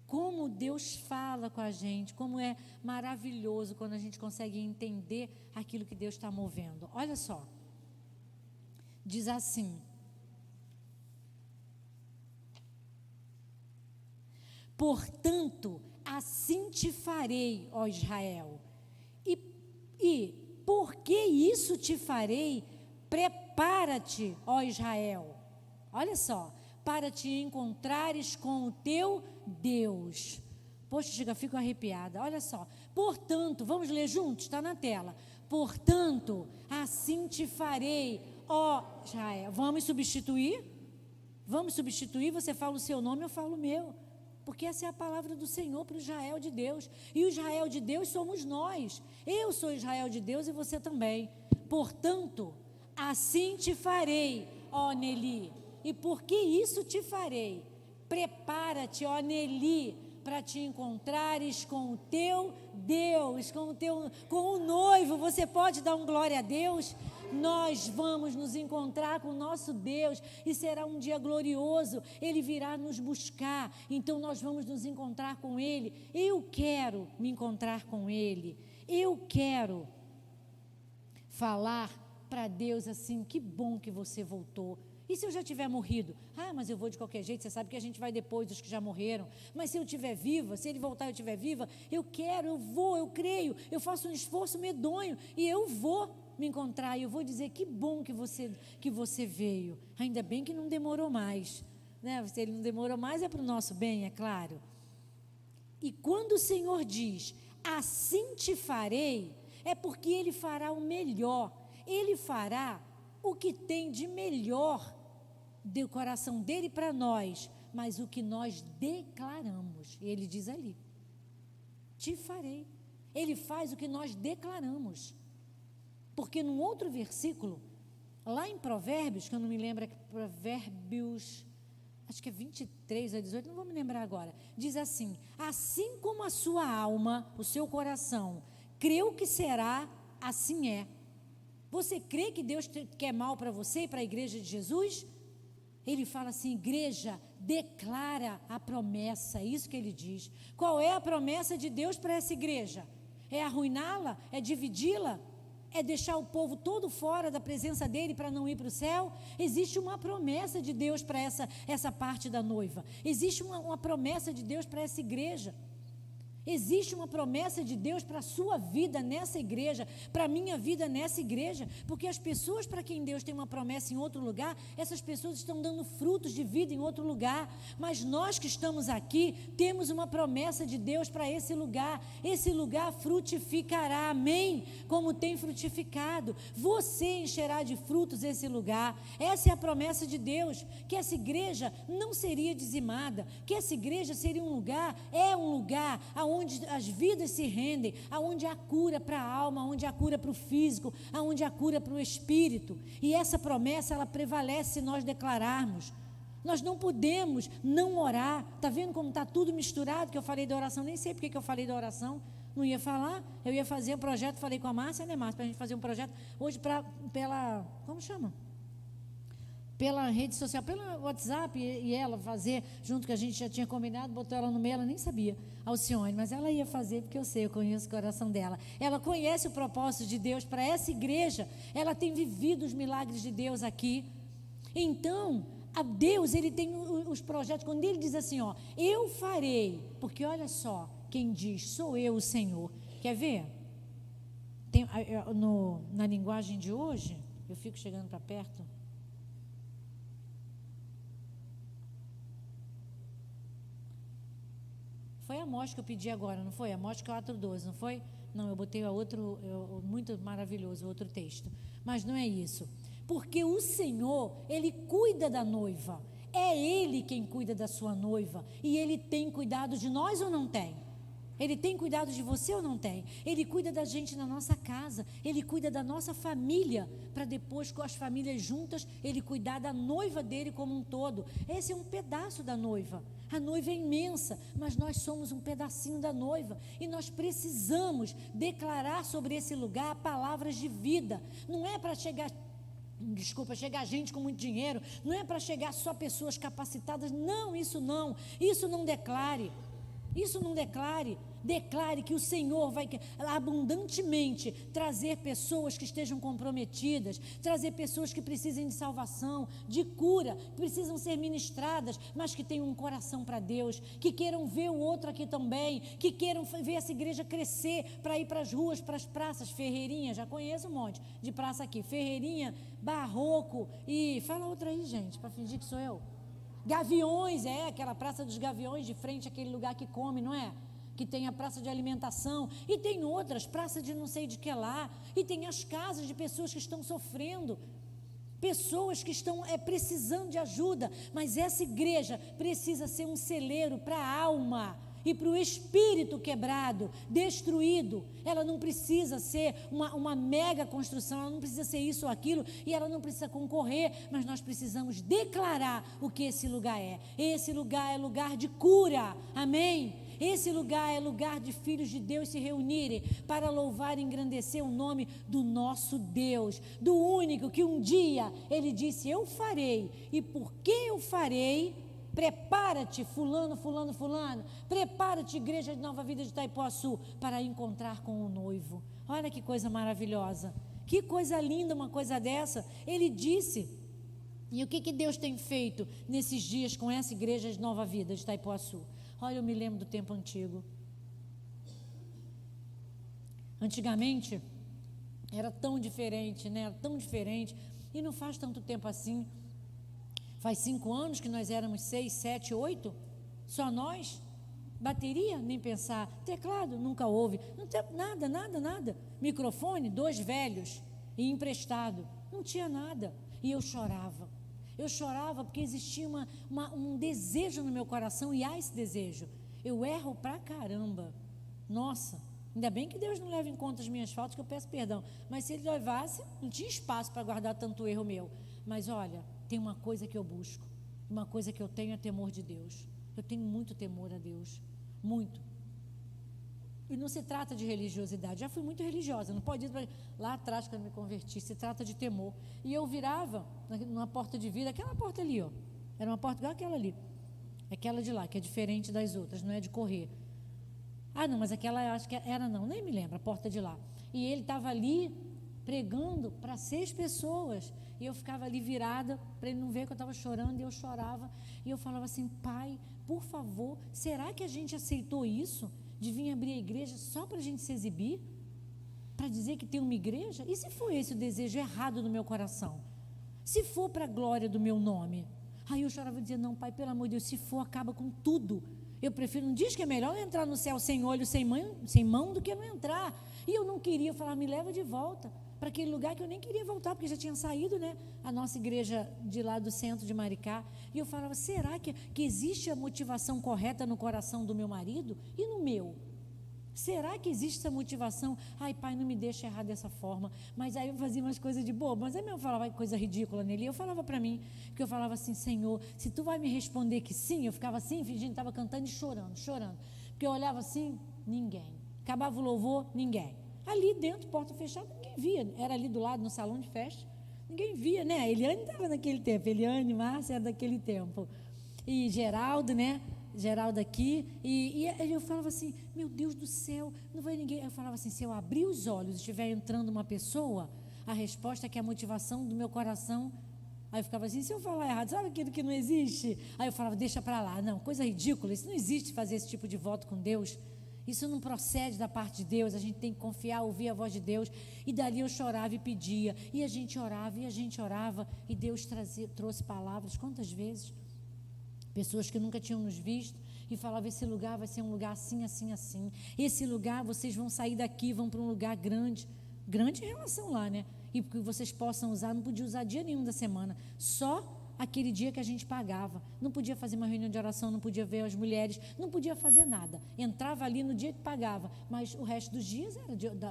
Como Deus fala com a gente, como é maravilhoso quando a gente consegue entender aquilo que Deus está movendo. Olha só, diz assim: portanto, assim te farei, ó Israel, e porque isso te farei, prepara-te, ó Israel. Olha só, para te encontrares com o teu Deus. Poxa, chega, fico arrepiada. Olha só, portanto, vamos ler juntos, está na tela. Portanto, assim te farei, ó Israel. Vamos substituir? Vamos substituir, você fala o seu nome, eu falo o meu. Porque essa é a palavra do Senhor para o Israel de Deus. E o Israel de Deus somos nós. Eu sou Israel de Deus e você também. Portanto, assim te farei, ó Neli. E porque isso te farei, prepara-te, ó Neli, para te encontrares com o teu Deus, com o noivo. Você pode dar um glória a Deus? Nós vamos nos encontrar com o nosso Deus e será um dia glorioso. Ele virá nos buscar, então nós vamos nos encontrar com Ele. Eu quero me encontrar com Ele. Eu quero falar para Deus assim: que bom que você voltou. E se eu já tiver morrido? Ah, mas eu vou de qualquer jeito, você sabe que a gente vai depois dos que já morreram. Mas se eu estiver viva, se ele voltar e eu estiver viva, eu quero, eu vou, eu creio, eu faço um esforço medonho e eu vou me encontrar e eu vou dizer: que bom que você veio. Ainda bem que não demorou mais, né? Se ele não demorou mais é para o nosso bem, é claro. E quando o Senhor diz: assim te farei, é porque Ele fará o melhor. Ele fará o que tem de melhor do coração dele para nós, mas o que nós declaramos. Ele diz ali: te farei. Ele faz o que nós declaramos. Porque num outro versículo, lá em Provérbios, que eu não me lembro, Provérbios, acho que é 23 a 18, não vou me lembrar agora, diz assim: assim como a sua alma, o seu coração, creu que será, assim é. Você crê que Deus quer mal para você e para a igreja de Jesus? Ele fala assim: igreja, declara a promessa, é isso que ele diz. Qual é a promessa de Deus para essa igreja? É arruiná-la? É dividi-la? É deixar o povo todo fora da presença dele para não ir para o céu? Existe uma promessa de Deus para essa parte da noiva. Existe uma promessa de Deus para essa igreja. Existe uma promessa de Deus para a sua vida nessa igreja, para a minha vida nessa igreja, porque as pessoas para quem Deus tem uma promessa em outro lugar, essas pessoas estão dando frutos de vida em outro lugar, mas nós que estamos aqui, temos uma promessa de Deus para esse lugar frutificará, amém? Como tem frutificado, você encherá de frutos esse lugar. Essa é a promessa de Deus, que essa igreja não seria dizimada, que essa igreja seria um lugar onde as vidas se rendem, aonde há cura para a alma, aonde há cura para o físico, aonde há cura para o espírito. E essa promessa, ela prevalece se nós declararmos. Nós não podemos não orar. Está vendo como está tudo misturado? Que eu falei da oração, nem sei porque que eu falei da oração. Não ia falar, eu ia fazer um projeto, falei com a Márcia, né, Márcia, para a gente fazer um projeto hoje pela, como chama? Pela rede social, pelo WhatsApp, e ela fazer, junto que a gente já tinha combinado, botou ela no meio, ela nem sabia, Alcione, mas ela ia fazer, porque eu conheço o coração dela. Ela conhece o propósito de Deus para essa igreja, ela tem vivido os milagres de Deus aqui. Então, a Deus, Ele tem os projetos, quando Ele diz assim, ó, eu farei, porque olha só, quem diz, sou eu o Senhor. Quer ver? Na linguagem de hoje, eu fico chegando para perto. Foi a Amós que eu pedi agora, não foi? Amós 4:12, não foi? Não, eu botei muito maravilhoso, outro texto. Mas não é isso. Porque o Senhor, Ele cuida da noiva. É Ele quem cuida da sua noiva. E Ele tem cuidado de nós ou não tem? Ele tem cuidado de você ou não tem? Ele cuida da gente na nossa casa. Ele cuida da nossa família. Para depois, com as famílias juntas, Ele cuidar da noiva dele como um todo. Esse é um pedaço da noiva. A noiva é imensa, mas nós somos um pedacinho da noiva. E nós precisamos declarar sobre esse lugar palavras de vida. Não é para chegar desculpa, chegar gente com muito dinheiro, não é para chegar só pessoas capacitadas, não, isso não declare, declare que o Senhor vai abundantemente trazer pessoas que estejam comprometidas, trazer pessoas que precisem de salvação, de cura, que precisam ser ministradas, mas que tenham um coração para Deus, que queiram ver o outro aqui também, que queiram ver essa igreja crescer, para ir para as ruas, para as praças, Ferreirinha, já conheço um monte de praça aqui, Ferreirinha, Barroco e, fala outra aí, gente, para fingir que sou eu, Gaviões, aquela praça dos Gaviões, de frente àquele lugar que come, não é? Que tem a praça de alimentação, e tem outras, praça de não sei de que lá, e tem as casas de pessoas que estão sofrendo, pessoas que estão precisando de ajuda, mas essa igreja precisa ser um celeiro para a alma, e para o espírito quebrado, destruído. Ela não precisa ser uma mega construção, ela não precisa ser isso ou aquilo, e ela não precisa concorrer, mas nós precisamos declarar o que esse lugar é. Esse lugar é lugar de cura, amém? Esse lugar é lugar de filhos de Deus se reunirem para louvar e engrandecer o nome do nosso Deus, do único que um dia Ele disse, eu farei, e porque eu farei, prepara-te, fulano, prepara-te, igreja de Nova Vida de Itaipuaçu, para encontrar com o noivo. Olha que coisa maravilhosa, que coisa linda uma coisa dessa. Ele disse, e o que Deus tem feito nesses dias com essa igreja de Nova Vida de Itaipuaçu? Olha, eu me lembro do tempo antigo. Antigamente era tão diferente, né? Era tão diferente, e não faz tanto tempo assim. Faz 5 anos que nós éramos 6, 7, 8, só nós. Bateria, nem pensar. Teclado, nunca houve. Não tem nada. Microfone, 2 velhos e emprestado. Não tinha nada. E eu chorava porque existia um desejo no meu coração, e há esse desejo. Eu erro pra caramba. Nossa, ainda bem que Deus não leva em conta as minhas faltas, que eu peço perdão. Mas se Ele levasse, não tinha espaço para guardar tanto erro meu. Mas olha, tem uma coisa que eu busco, uma coisa que eu tenho é temor de Deus. Eu tenho muito temor a Deus, muito. E não se trata de religiosidade, já fui muito religiosa, não pode ir lá atrás quando me converti, se trata de temor. E eu virava numa porta de vida, aquela porta ali, ó, era uma porta igual aquela ali, aquela de lá, que é diferente das outras, não é de correr. Ah não, mas aquela eu acho que era não, nem me lembro, a porta de lá. E ele estava ali pregando para 6 pessoas, e eu ficava ali virada, para ele não ver que eu estava chorando, e eu chorava, e eu falava assim, Pai, por favor, será que a gente aceitou isso, de vir abrir a igreja só para a gente se exibir, para dizer que tem uma igreja? E se for esse o desejo errado no meu coração? Se for para a glória do meu nome? Aí eu chorava e dizia, não, Pai, pelo amor de Deus, se for, acaba com tudo. Eu prefiro, não diz que é melhor entrar no céu sem olho, sem mão, do que não entrar. E eu não queria, eu falava, me leva de volta para aquele lugar que eu nem queria voltar, porque já tinha saído, né, a nossa igreja de lá do centro de Maricá. E eu falava, será que existe a motivação correta no coração do meu marido e no meu? Será que existe essa motivação? Ai, Pai, não me deixa errar dessa forma. Mas aí eu fazia umas coisas de boba, mas aí eu falava coisa ridícula nele. E eu falava para mim, que eu falava assim, Senhor, se tu vai me responder que sim, eu ficava assim, fingindo que estava cantando e chorando. Porque eu olhava assim, ninguém. Acabava o louvor, ninguém. Ali dentro, porta fechada, ninguém via. Era ali do lado, no salão de festa. Ninguém via, né? Eliane estava naquele tempo. Eliane, Márcia era daquele tempo. E Geraldo, né? Geraldo aqui. E eu falava assim, meu Deus do céu, não vai ninguém. Eu falava assim, se eu abrir os olhos e estiver entrando uma pessoa, a resposta é que a motivação do meu coração... Aí eu ficava assim, se eu falar errado, sabe aquilo que não existe? Aí eu falava, deixa para lá. Não, coisa ridícula, isso não existe, fazer esse tipo de voto com Deus. Isso não procede da parte de Deus, a gente tem que confiar, ouvir a voz de Deus. E dali eu chorava e pedia, e a gente orava, e Deus trouxe palavras, quantas vezes? Pessoas que nunca tinham nos visto, e falavam, esse lugar vai ser um lugar assim, assim, assim. Esse lugar, vocês vão sair daqui, vão para um lugar grande em relação lá, né? E que vocês possam usar, não podia usar dia nenhum da semana, só aquele dia que a gente pagava, não podia fazer uma reunião de oração, não podia ver as mulheres, não podia fazer nada, entrava ali no dia que pagava, mas o resto dos dias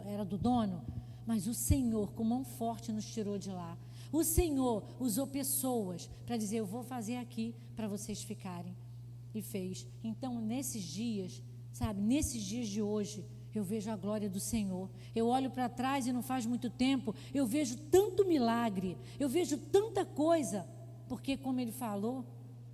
era do dono. Mas o Senhor com mão forte nos tirou de lá, o Senhor usou pessoas para dizer, eu vou fazer aqui para vocês ficarem, e fez. Então nesses dias, sabe, nesses dias de hoje, eu vejo a glória do Senhor. Eu olho para trás e não faz muito tempo, eu vejo tanto milagre, eu vejo tanta coisa, porque como ele falou,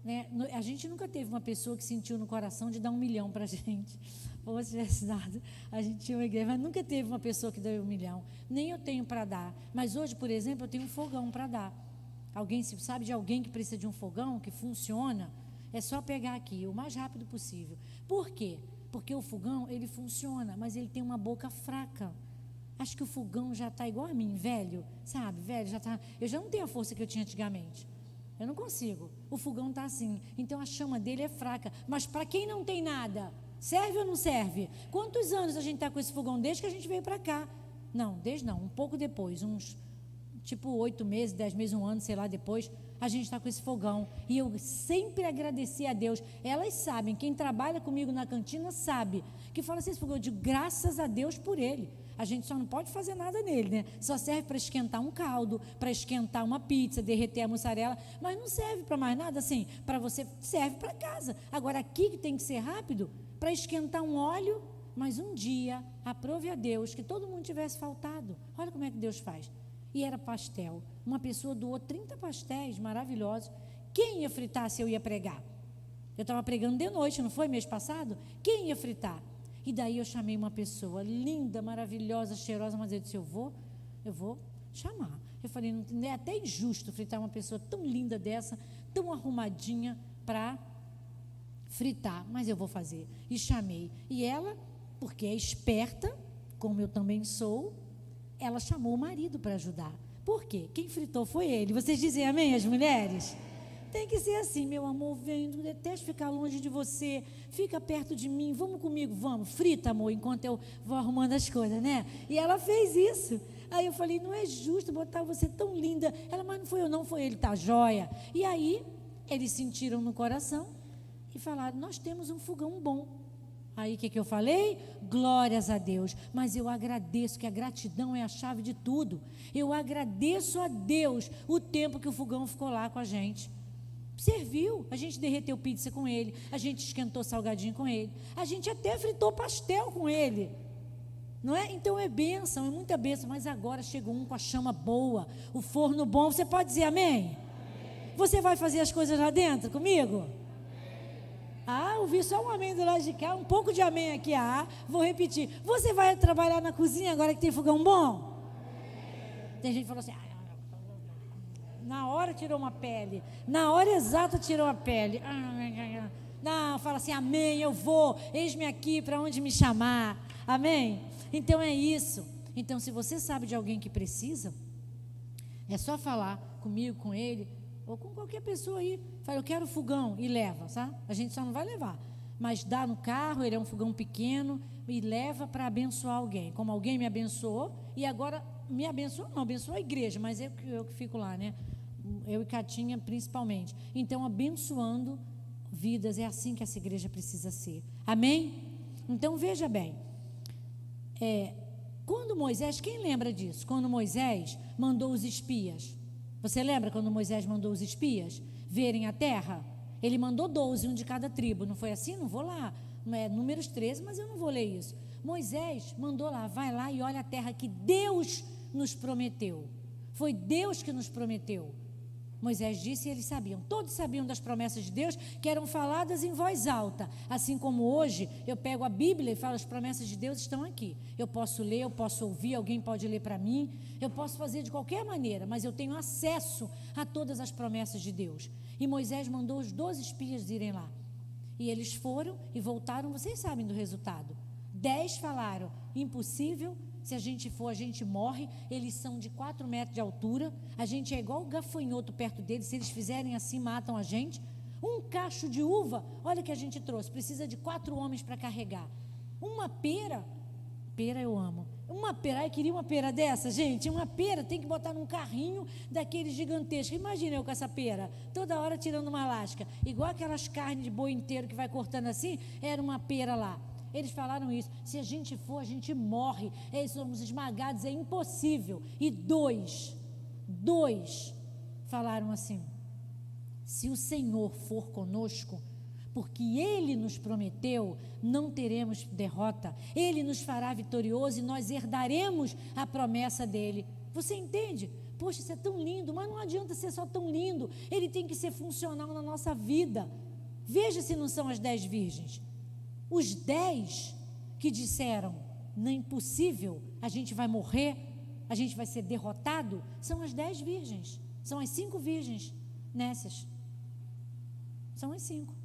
né, a gente nunca teve uma pessoa que sentiu no coração de dar 1 milhão para a gente. Ou se tivesse dado, a gente tinha uma igreja, mas nunca teve uma pessoa que deu 1 milhão. Nem eu tenho para dar. Mas hoje, por exemplo, eu tenho um fogão para dar. Alguém, se sabe de alguém que precisa de um fogão que funciona, é só pegar aqui, o mais rápido possível. Por quê? Porque o fogão, ele funciona, mas ele tem uma boca fraca. Acho que o fogão já está igual a mim, velho, sabe? Velho, já tá, eu já não tenho a força que eu tinha antigamente. Eu não consigo. O fogão está assim. Então a chama dele é fraca. Mas para quem não tem nada, serve ou não serve? Quantos anos a gente está com esse fogão desde que a gente veio para cá? Não, desde não, um pouco depois, uns tipo 8 meses, 10 meses, 1 ano, sei lá, depois, a gente está com esse fogão. E eu sempre agradeci a Deus. Elas sabem, quem trabalha comigo na cantina sabe, que fala assim, esse fogão, eu digo, graças a Deus por ele. A gente só não pode fazer nada nele, né? Só serve para esquentar um caldo, para esquentar uma pizza, derreter a mussarela, mas não serve para mais nada, assim, para você, serve para casa. Agora, aqui que tem que ser rápido, para esquentar um óleo, mas um dia, aprove a Deus que todo mundo tivesse faltado. Olha como é que Deus faz. E era pastel. Uma pessoa doou 30 pastéis maravilhosos. Quem ia fritar se eu ia pregar? Eu estava pregando de noite, não foi mês passado? Quem ia fritar? E daí eu chamei uma pessoa linda, maravilhosa, cheirosa, mas eu disse, eu vou chamar. Eu falei, não é até injusto fritar uma pessoa tão linda dessa, tão arrumadinha para fritar, mas eu vou fazer. E chamei. E ela, porque é esperta, como eu também sou, ela chamou o marido para ajudar. Por quê? Quem fritou foi ele. Vocês dizem amém, as mulheres? Tem que ser assim, meu amor, vem, não detesto ficar longe de você, fica perto de mim, vamos comigo, vamos, frita, amor, enquanto eu vou arrumando as coisas, né? E ela fez isso. Aí eu falei, não é justo botar você tão linda. Ela, mas não foi eu não, foi ele, tá joia. E aí, eles sentiram no coração e falaram, nós temos um fogão bom. Aí o que eu falei? Glórias a Deus. Mas eu agradeço, que a gratidão é a chave de tudo. Eu agradeço a Deus o tempo que o fogão ficou lá com a gente. Serviu, a gente derreteu pizza com ele, a gente esquentou salgadinho com ele, a gente até fritou pastel com ele, não é? Então é bênção, é muita bênção, mas agora chegou um com a chama boa, o forno bom. Você pode dizer amém? Você vai fazer as coisas lá dentro comigo? Ah, ouvi só um amém do lado de cá, um pouco de amém aqui, vou repetir. Você vai trabalhar na cozinha agora que tem fogão bom? Tem gente que falou assim, na hora tirou uma pele, na hora exata tirou a pele. Não, fala assim, amém, eu vou, eis-me aqui para onde me chamar, amém? Então é isso. Então se você sabe de alguém que precisa, é só falar comigo, com ele, ou com qualquer pessoa aí, fala, eu quero fogão, e leva, sabe? A gente só não vai levar, mas dá no carro, ele é um fogão pequeno, e leva para abençoar alguém, como alguém me abençoou, e agora me abençoou, não, abençoou a igreja, mas eu que fico lá, né? Eu e Catinha principalmente. Então, abençoando vidas, é assim que essa igreja precisa ser. Amém? Então, veja bem, quando Moisés, quem lembra disso? Quando Moisés mandou os espias, você lembra quando Moisés mandou os espias verem a terra? Ele mandou 12, um de cada tribo, não foi assim? Não vou lá, é Números 13, mas eu não vou ler isso. Moisés mandou lá, vai lá e olha a terra que Deus nos prometeu. Foi Deus que nos prometeu. Moisés disse e eles sabiam, todos sabiam das promessas de Deus que eram faladas em voz alta, assim como hoje eu pego a Bíblia e falo, as promessas de Deus estão aqui, eu posso ler, eu posso ouvir, alguém pode ler para mim, eu posso fazer de qualquer maneira, mas eu tenho acesso a todas as promessas de Deus. E Moisés mandou os 12 espias irem lá, e eles foram e voltaram, vocês sabem do resultado, 10 falaram, impossível, se a gente for, a gente morre. Eles são de 4 metros de altura, a gente é igual o gafanhoto perto deles, se eles fizerem assim, matam a gente. Um cacho de uva, olha que a gente trouxe, precisa de 4 homens para carregar. Uma pera eu amo, uma pera, eu queria uma pera dessa, gente, uma pera tem que botar num carrinho daquele gigantesco. Imagina eu com essa pera, toda hora tirando uma lasca, igual aquelas carnes de boi inteiro que vai cortando assim, era uma pera lá. Eles falaram isso, se a gente for, a gente morre, somos esmagados, é impossível. E dois falaram assim, se o Senhor for conosco, porque Ele nos prometeu, não teremos derrota. Ele nos fará vitorioso e nós herdaremos a promessa dEle. Você entende? Poxa, isso é tão lindo, mas não adianta ser só tão lindo, ele tem que ser funcional na nossa vida. Veja se não são as 10 virgens. Os 10 que disseram, não é impossível, a gente vai morrer, a gente vai ser derrotado, são as 10 virgens, são as 5 virgens nécias, são as 5.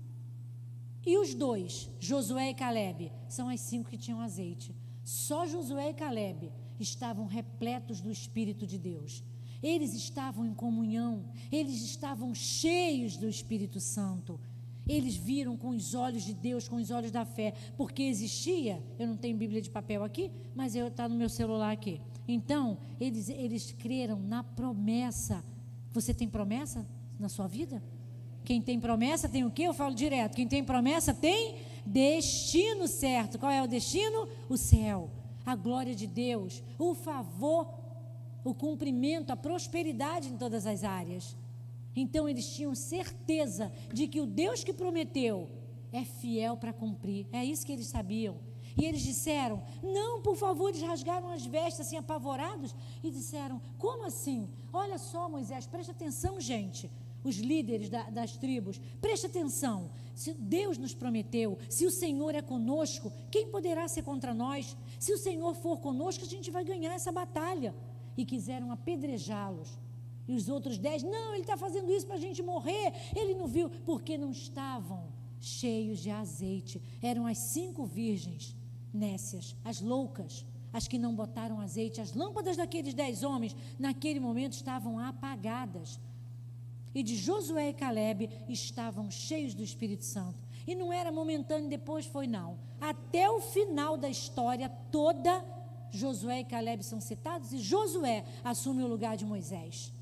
E os 2, Josué e Calebe, são as 5 que tinham azeite. Só Josué e Calebe estavam repletos do Espírito de Deus. Eles estavam em comunhão, eles estavam cheios do Espírito Santo. Eles viram com os olhos de Deus, com os olhos da fé, porque existia, eu não tenho Bíblia de papel aqui, mas está no meu celular aqui. Então, eles creram na promessa. Você tem promessa na sua vida? Quem tem promessa tem o quê? Eu falo direto, quem tem promessa tem destino certo. Qual é o destino? O céu, a glória de Deus, o favor, o cumprimento, a prosperidade em todas as áreas. Então eles tinham certeza de que o Deus que prometeu é fiel para cumprir. É isso que eles sabiam. E eles disseram, não, por favor, eles rasgaram as vestes assim apavorados e disseram, como assim? Olha só, Moisés, presta atenção, gente, os líderes das tribos, presta atenção, se Deus nos prometeu, se o Senhor é conosco, quem poderá ser contra nós? Se o Senhor for conosco, a gente vai ganhar essa batalha. E quiseram apedrejá-los. E os outros 10, não, ele está fazendo isso para a gente morrer, ele não viu, porque não estavam cheios de azeite. Eram as 5 virgens nécias, as loucas, as que não botaram azeite. As lâmpadas daqueles 10 homens, naquele momento, estavam apagadas. E de Josué e Calebe estavam cheios do Espírito Santo. E não era momentâneo, depois foi não. Até o final da história toda, Josué e Calebe são citados e Josué assume o lugar de Moisés.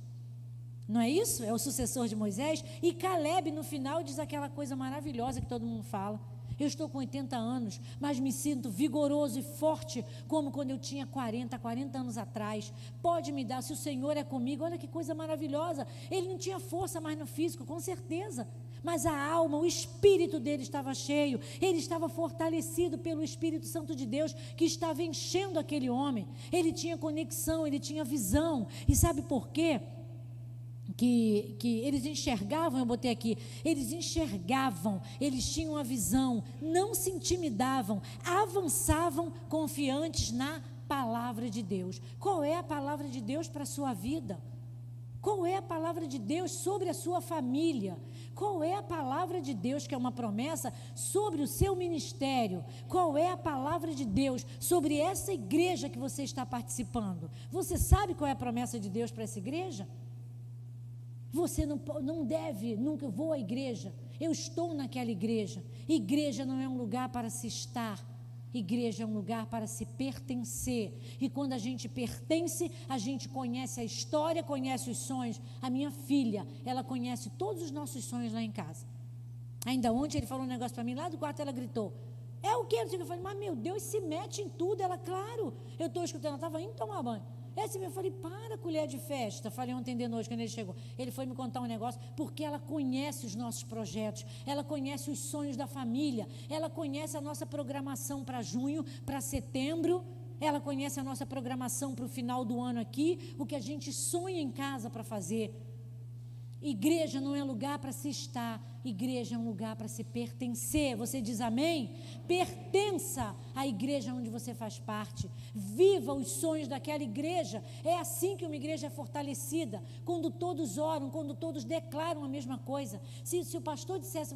Não é isso? É o sucessor de Moisés. E Calebe no final diz aquela coisa maravilhosa que todo mundo fala. Eu estou com 80 anos, mas me sinto vigoroso e forte como quando eu tinha 40 anos atrás. Pode me dar, se o Senhor é comigo, olha que coisa maravilhosa. Ele não tinha força mais no físico, com certeza. Mas a alma, o espírito dele estava cheio, ele estava fortalecido pelo Espírito Santo de Deus que estava enchendo aquele homem. Ele tinha conexão, ele tinha visão. E sabe por quê? Que eles enxergavam, eu botei aqui, eles enxergavam, eles tinham a visão, não se intimidavam, avançavam confiantes na palavra de Deus. Qual é a palavra de Deus para a sua vida? Qual é a palavra de Deus sobre a sua família? Qual é a palavra de Deus, que é uma promessa, sobre o seu ministério? Qual é a palavra de Deus sobre essa igreja que você está participando? Você sabe qual é a promessa de Deus para essa igreja? Você não deve, nunca vou à igreja, eu estou naquela igreja. Igreja não é um lugar para se estar, igreja é um lugar para se pertencer. E quando a gente pertence, a gente conhece a história, conhece os sonhos. A minha filha, ela conhece todos os nossos sonhos lá em casa. Ainda ontem ele falou um negócio para mim, lá do quarto ela gritou, é o quê? Eu falei, mas meu Deus, se mete em tudo. Ela, claro, eu estou escutando, ela estava indo tomar banho. Eu falei, para, colher de festa. Falei ontem de noite, quando ele chegou. Ele foi me contar um negócio, porque ela conhece os nossos projetos, ela conhece os sonhos da família, ela conhece a nossa programação para junho, para setembro, ela conhece a nossa programação para o final do ano aqui, o que a gente sonha em casa para fazer. Igreja não é lugar para se estar, igreja é um lugar para se pertencer. Você diz amém? Pertença à igreja onde você faz parte, viva os sonhos daquela igreja. É assim que uma igreja é fortalecida, quando todos oram, quando todos declaram a mesma coisa. Se o pastor dissesse,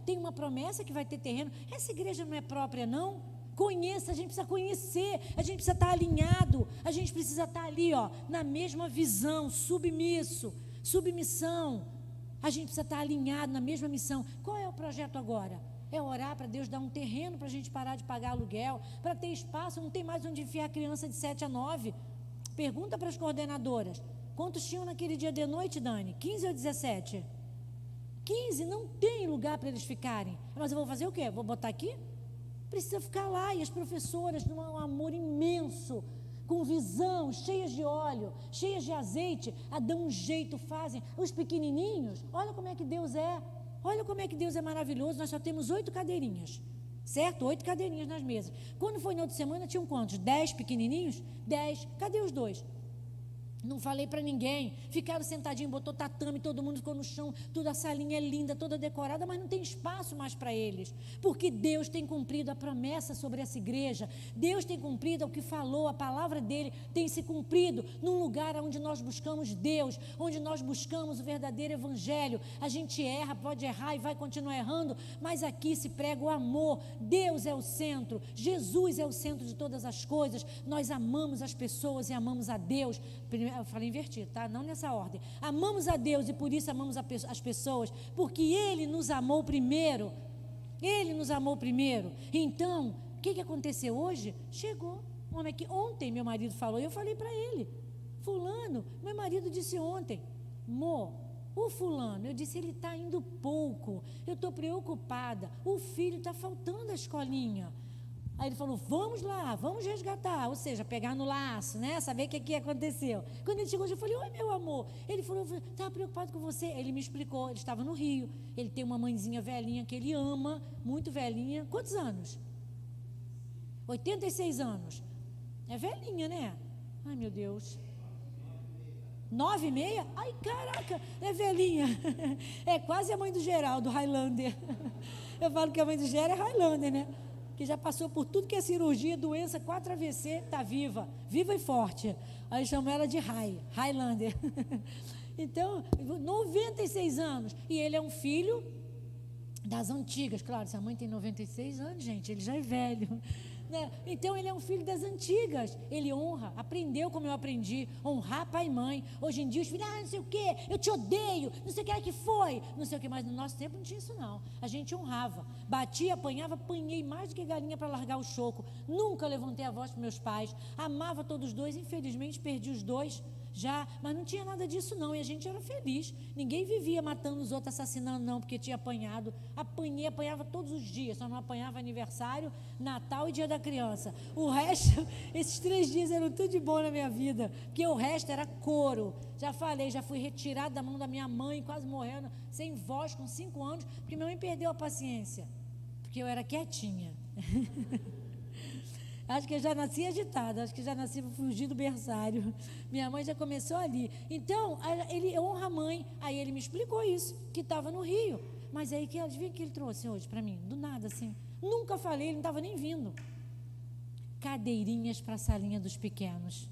tem uma promessa que vai ter terreno, essa igreja não é própria não? Conheça, a gente precisa conhecer, a gente precisa estar alinhado, a gente precisa estar ali, na mesma visão, submissão, a gente precisa estar alinhado na mesma missão. Qual é o projeto agora? É orar para Deus dar um terreno para a gente parar de pagar aluguel, para ter espaço, não tem mais onde enfiar a criança de 7 a 9. Pergunta para as coordenadoras, quantos tinham naquele dia de noite, Dani? 15 ou 17? 15, não tem lugar para eles ficarem. Mas eu vou fazer o quê? Vou botar aqui? Precisa ficar lá, e as professoras, num amor imenso, com visão, cheias de óleo, cheias de azeite, dão um jeito, fazem. Os pequenininhos, olha como é que Deus é. Olha como é que Deus é maravilhoso, nós só temos 8 cadeirinhas, certo? 8 cadeirinhas nas mesas. Quando foi na outra semana, tinham quantos? 10 pequenininhos? 10. Cadê os 2? Não falei para ninguém, ficaram sentadinhos, botou tatame, todo mundo ficou no chão, toda a salinha é linda, toda decorada, mas não tem espaço mais para eles, porque Deus tem cumprido a promessa sobre essa igreja, Deus tem cumprido o que falou, a palavra dele tem se cumprido num lugar onde nós buscamos Deus, onde nós buscamos o verdadeiro evangelho. A gente erra, pode errar e vai continuar errando, mas aqui se prega o amor. Deus é o centro, Jesus é o centro de todas as coisas. Nós amamos as pessoas e amamos a Deus. Eu falei invertido, tá? Não nessa ordem. Amamos a Deus e por isso amamos as pessoas, porque Ele nos amou primeiro. Ele nos amou primeiro. Então, o que aconteceu hoje? Chegou um homem que ontem meu marido falou, e eu falei para ele, fulano, meu marido disse ontem, o fulano, eu disse, ele está indo pouco, eu estou preocupada, o filho está faltando a escolinha. Aí ele falou, vamos lá, vamos resgatar, ou seja, pegar no laço, né, saber o que aconteceu. Quando ele chegou, eu falei, oi meu amor, ele falou, estava preocupado com você, ele me explicou, ele estava no Rio, ele tem uma mãezinha velhinha que ele ama, muito velhinha, quantos anos? 86 anos, é velhinha, né? Ai meu Deus, 9,6? Ai caraca, é velhinha, é quase a mãe do Geraldo, Highlander, eu falo que a mãe do Geraldo é Highlander, né? Que já passou por tudo que é cirurgia, doença, 4 AVC, está viva e forte. Aí chamam ela de Highlander. Então, 96 anos. E ele é um filho das antigas. Claro, se a mãe tem 96 anos, gente, ele já é velho. Né? Então, ele é um filho das antigas. Ele honra, aprendeu como eu aprendi, honrar pai e mãe. Hoje em dia, os filhos, não sei o quê, eu te odeio, não sei o que é que foi, não sei o que, mas no nosso tempo não tinha isso não. A gente honrava, batia, apanhava, apanhei mais do que galinha para largar o choco. Nunca levantei a voz para meus pais, amava todos os dois, infelizmente perdi os dois já, mas não tinha nada disso não, e a gente era feliz, ninguém vivia matando os outros, assassinando não, porque tinha apanhado, apanhava todos os dias, só não apanhava aniversário, Natal e Dia da Criança, o resto, esses 3 dias eram tudo de bom na minha vida, porque o resto era couro, já falei, já fui retirado da mão da minha mãe, quase morrendo, sem voz, com 5 anos, porque minha mãe perdeu a paciência, porque eu era quietinha. Acho que eu já nasci agitada, acho que já nasci para fugir do berçário. Minha mãe já começou ali. Então, ele honra a mãe. Aí ele me explicou isso, que estava no Rio. Mas aí, adivinha o que ele trouxe hoje para mim? Do nada, assim. Nunca falei, ele não estava nem vindo. Cadeirinhas para a salinha dos pequenos.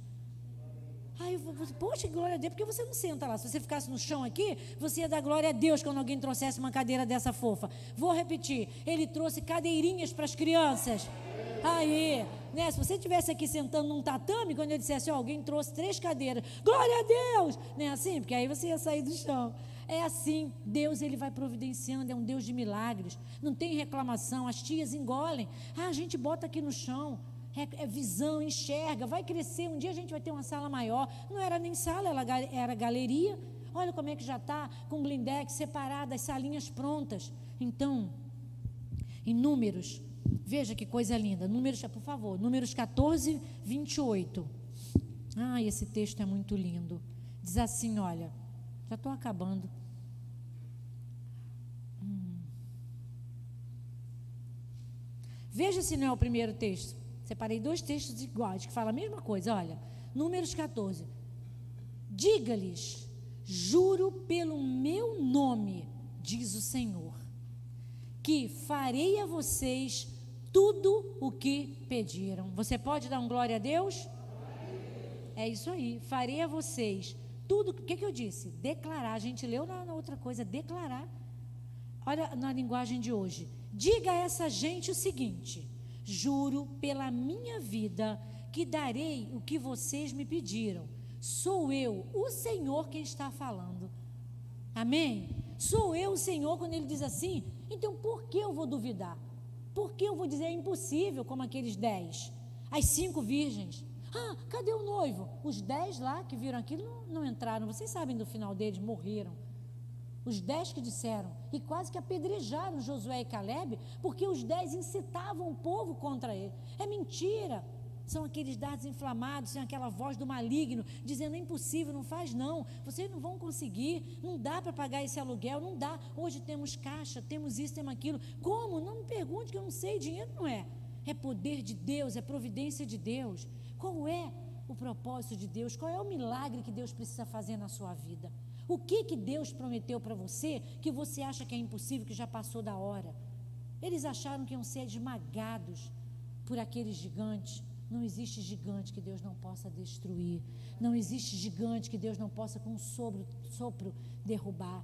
Aí eu falei, poxa, glória a Deus, por que você não senta lá? Se você ficasse no chão aqui, você ia dar glória a Deus quando alguém trouxesse uma cadeira dessa fofa. Vou repetir, ele trouxe cadeirinhas para as crianças. Aí, né, se você estivesse aqui sentando num tatame, quando eu dissesse, alguém trouxe 3 cadeiras, glória a Deus, não é assim? Porque aí você ia sair do chão. É assim, Deus ele vai providenciando, é um Deus de milagres, não tem reclamação, as tias engolem, a gente bota aqui no chão, é visão, enxerga, vai crescer, um dia a gente vai ter uma sala maior, não era nem sala, era galeria, olha como é que já está, com blindex separado, as salinhas prontas. Então, em Números, veja que coisa linda, Números, por favor, Números 14, 28. Esse texto é muito lindo. Diz assim, olha, já estou acabando. Veja se não é o primeiro texto. Separei 2 textos iguais, que falam a mesma coisa, olha. Números 14. Diga-lhes, juro pelo meu nome, diz o Senhor, que farei a vocês tudo o que pediram. Você pode dar um glória a Deus? É isso aí, farei a vocês tudo. O que eu disse? Declarar. A gente leu na outra coisa, declarar. Olha na linguagem de hoje. Diga a essa gente o seguinte: juro pela minha vida que darei o que vocês me pediram. Sou eu, o Senhor, quem está falando. Amém? Sou eu, o Senhor, quando ele diz assim, então por que eu vou duvidar? Por que eu vou dizer é impossível, como aqueles 10? As 5 virgens. Cadê o noivo? Os 10 lá que viram aquilo não entraram. Vocês sabem do final deles, morreram. Os 10 que disseram, e quase que apedrejaram Josué e Calebe, porque os 10 incitavam o povo contra ele. É mentira. São aqueles dardos inflamados, são aquela voz do maligno, dizendo, é impossível, não faz não, vocês não vão conseguir, não dá para pagar esse aluguel, não dá, hoje temos caixa, temos isso, temos aquilo, como? Não me pergunte que eu não sei, dinheiro não é, é poder de Deus, é providência de Deus. Qual é o propósito de Deus? Qual é o milagre que Deus precisa fazer na sua vida? O que Deus prometeu para você, que você acha que é impossível, que já passou da hora? Eles acharam que iam ser esmagados por aqueles gigantes. Não existe gigante que Deus não possa destruir. Não existe gigante que Deus não possa com um sopro derrubar.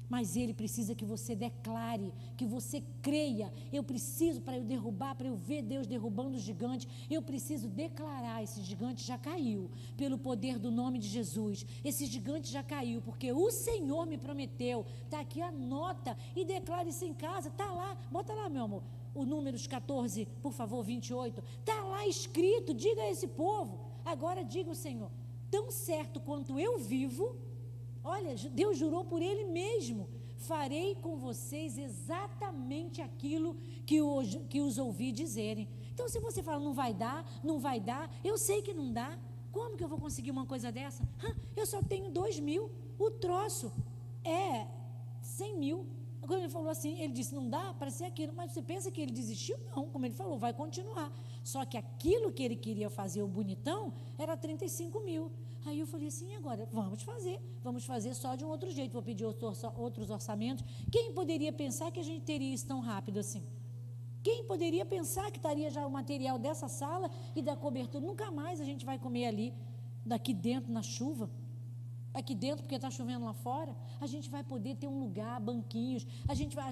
Mas Ele precisa que você declare, que você creia. Eu preciso, para eu derrubar, para eu ver Deus derrubando os gigantes, eu preciso declarar, esse gigante já caiu, pelo poder do nome de Jesus. Esse gigante já caiu, porque o Senhor me prometeu. Está aqui, anota e declare isso em casa. Está lá, bota lá, meu amor. O Números 14, por favor, 28, está lá escrito, diga a esse povo, agora diga o Senhor, tão certo quanto eu vivo, olha, Deus jurou por Ele mesmo, farei com vocês exatamente aquilo que os ouvi dizerem. Então se você fala, não vai dar, eu sei que não dá, como que eu vou conseguir uma coisa dessa? Eu só tenho 2.000, o troço é 100.000, quando ele falou assim, ele disse, não dá para ser aquilo, mas você pensa que ele desistiu? Não, como ele falou, vai continuar, só que aquilo que ele queria fazer, o bonitão, era 35.000, aí eu falei assim, agora, vamos fazer só de um outro jeito, vou pedir outros orçamentos. Quem poderia pensar que a gente teria isso tão rápido assim? Quem poderia pensar que estaria já o material dessa sala e da cobertura, nunca mais a gente vai comer ali, daqui dentro na chuva, aqui dentro, porque está chovendo lá fora, a gente vai poder ter um lugar, banquinhos,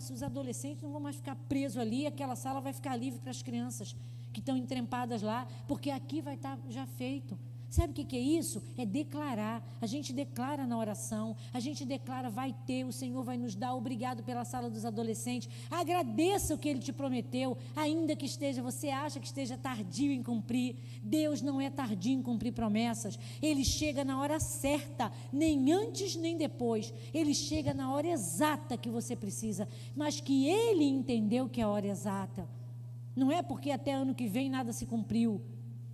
os adolescentes não vão mais ficar presos ali, aquela sala vai ficar livre para as crianças que estão entrempadas lá, porque aqui vai estar já feito. Sabe o que é isso? É declarar. A gente declara na oração, a gente declara, vai ter, o Senhor vai nos dar, obrigado pela sala dos adolescentes, agradeça o que Ele te prometeu, ainda que você acha que esteja tardio em cumprir. Deus não é tardio em cumprir promessas, Ele chega na hora certa, nem antes nem depois, Ele chega na hora exata que você precisa, mas que Ele entendeu que é a hora exata, não é porque até ano que vem nada se cumpriu.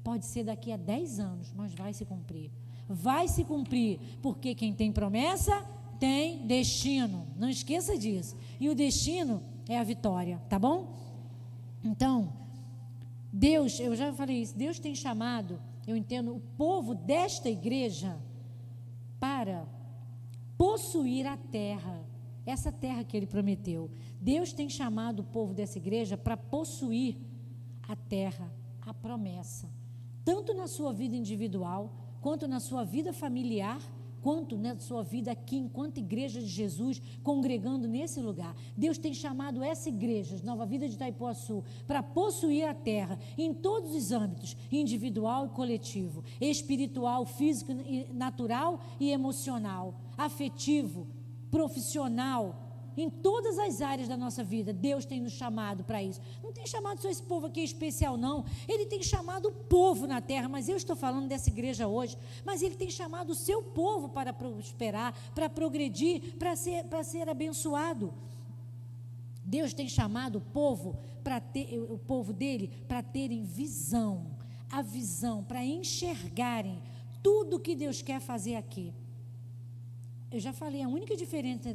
Pode ser daqui a 10 anos, mas vai se cumprir. Vai se cumprir, porque quem tem promessa tem destino. Não esqueça disso. E o destino é a vitória, tá bom? Então, Deus, eu já falei isso, Deus tem chamado, eu entendo, o povo desta igreja para possuir a terra, essa terra que Ele prometeu. Deus tem chamado o povo dessa igreja para possuir a terra, a promessa. Tanto na sua vida individual, quanto na sua vida familiar, quanto na sua vida aqui, enquanto igreja de Jesus, congregando nesse lugar. Deus tem chamado essa igreja, Nova Vida de Itaipuaçu, para possuir a terra, em todos os âmbitos, individual e coletivo, espiritual, físico, natural e emocional, afetivo, profissional, em todas as áreas da nossa vida. Deus tem nos chamado para isso. Não tem chamado só esse povo aqui especial, não. Ele tem chamado o povo na terra, mas eu estou falando dessa igreja hoje, mas Ele tem chamado o seu povo para prosperar, para progredir, para ser abençoado. Deus tem chamado o povo dele para terem visão, a visão, para enxergarem tudo que Deus quer fazer aqui. Eu já falei, a única diferença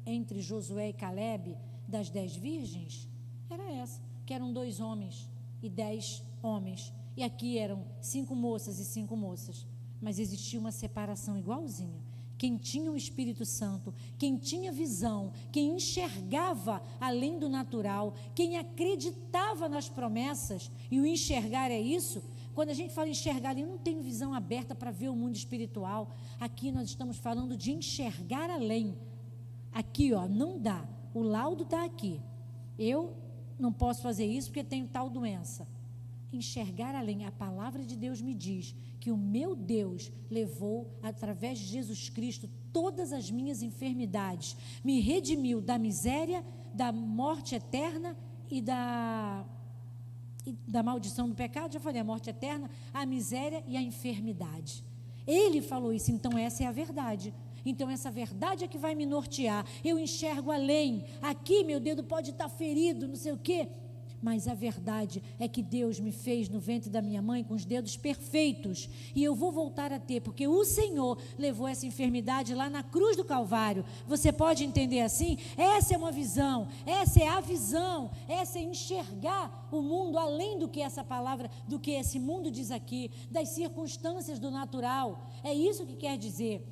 entre Josué e Calebe, das 10 virgens, era essa, que eram 2 homens e 10 homens, e aqui eram 5 moças e 5 moças, mas existia uma separação igualzinha. Quem tinha o Espírito Santo, quem tinha visão, quem enxergava além do natural, quem acreditava nas promessas, e o enxergar é isso. Quando a gente fala enxergar, eu não tenho visão aberta para ver o mundo espiritual. Aqui nós estamos falando de enxergar além. Aqui, ó, não dá. O laudo está aqui. Eu não posso fazer isso porque tenho tal doença. Enxergar além. A palavra de Deus me diz que o meu Deus levou, através de Jesus Cristo, todas as minhas enfermidades. Me redimiu da miséria, da morte eterna e da maldição do pecado. Já falei, a morte eterna, a miséria e a enfermidade. Ele falou isso, então essa é a verdade. Então essa verdade é que vai me nortear. Eu enxergo além. Aqui meu dedo pode estar ferido, não sei o quê, mas a verdade é que Deus me fez no ventre da minha mãe com os dedos perfeitos, e eu vou voltar a ter, porque o Senhor levou essa enfermidade lá na cruz do Calvário. Você pode entender assim? Essa é uma visão, essa é a visão, essa é enxergar o mundo além do que essa palavra, do que esse mundo diz aqui, das circunstâncias do natural. É isso que quer dizer.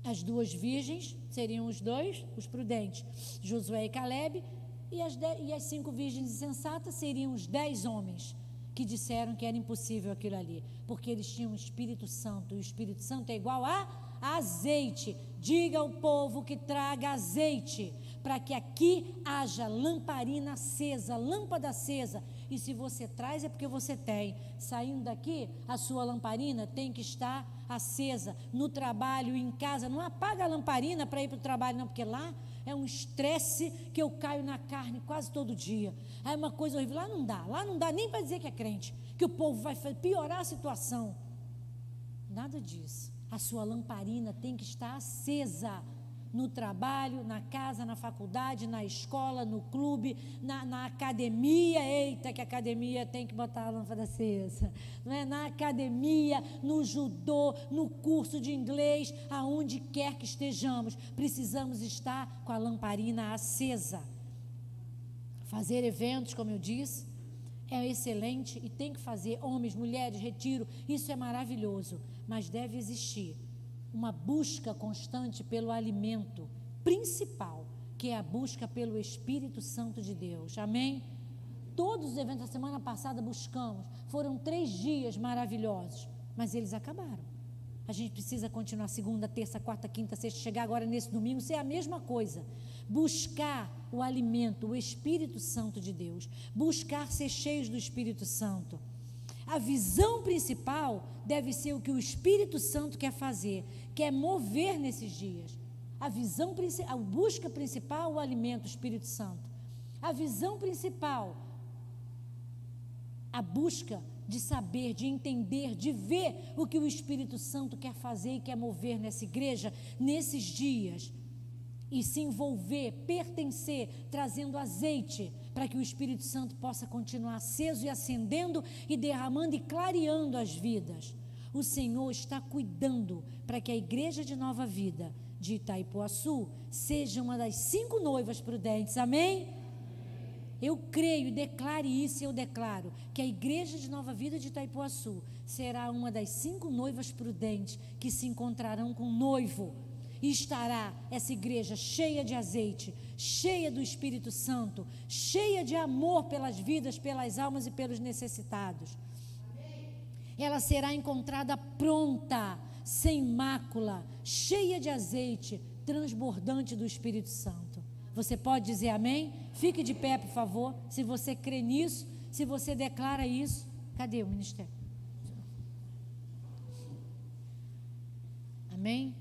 As 2 virgens seriam os prudentes, Josué e Calebe, e as 5 virgens insensatas seriam os 10 homens que disseram que era impossível aquilo ali, porque eles tinham o Espírito Santo, e o Espírito Santo é igual a azeite. Diga ao povo que traga azeite, para que aqui haja lamparina acesa, lâmpada acesa. E se você traz é porque você tem. Saindo daqui, a sua lamparina tem que estar acesa. No trabalho, em casa, não apaga a lamparina para ir para o trabalho não, porque lá é um estresse que eu caio na carne quase todo dia. Aí é uma coisa horrível. Lá não dá nem para dizer que é crente, que o povo vai piorar a situação. Nada disso. A sua lamparina tem que estar acesa. No trabalho, na casa, na faculdade, na escola, no clube, na academia. Eita, que a academia tem que botar a lâmpada acesa, não é? Na academia, no judô, no curso de inglês, aonde quer que estejamos, precisamos estar com a lamparina acesa. Fazer eventos, como eu disse, é excelente e tem que fazer. Homens, mulheres, retiro, isso é maravilhoso, mas deve existir uma busca constante pelo alimento principal, que é a busca pelo Espírito Santo de Deus. Amém? Todos os eventos da semana passada buscamos, foram 3 dias maravilhosos, mas eles acabaram. A gente precisa continuar segunda, terça, quarta, quinta, sexta, chegar agora nesse domingo, ser a mesma coisa. Buscar o alimento, o Espírito Santo de Deus, buscar ser cheios do Espírito Santo. A visão principal deve ser o que o Espírito Santo quer fazer, quer mover nesses dias. A visão principal, a busca principal, o alimento, o Espírito Santo. A visão principal, a busca de saber, de entender, de ver o que o Espírito Santo quer fazer e quer mover nessa igreja, nesses dias. E se envolver, pertencer, trazendo azeite, para que o Espírito Santo possa continuar aceso e acendendo e derramando e clareando as vidas. O Senhor está cuidando para que a igreja de Nova Vida de Itaipuaçu seja uma das 5 noivas prudentes, amém? Eu creio e declare isso, eu declaro que a igreja de Nova Vida de Itaipuaçu será uma das 5 noivas prudentes que se encontrarão com o noivo. E estará essa igreja cheia de azeite, cheia do Espírito Santo, cheia de amor pelas vidas, pelas almas e pelos necessitados. Ela será encontrada pronta, sem mácula, cheia de azeite, transbordante do Espírito Santo. Você pode dizer amém? Fique de pé, por favor, se você crê nisso, se você declara isso. Cadê o ministério? Amém?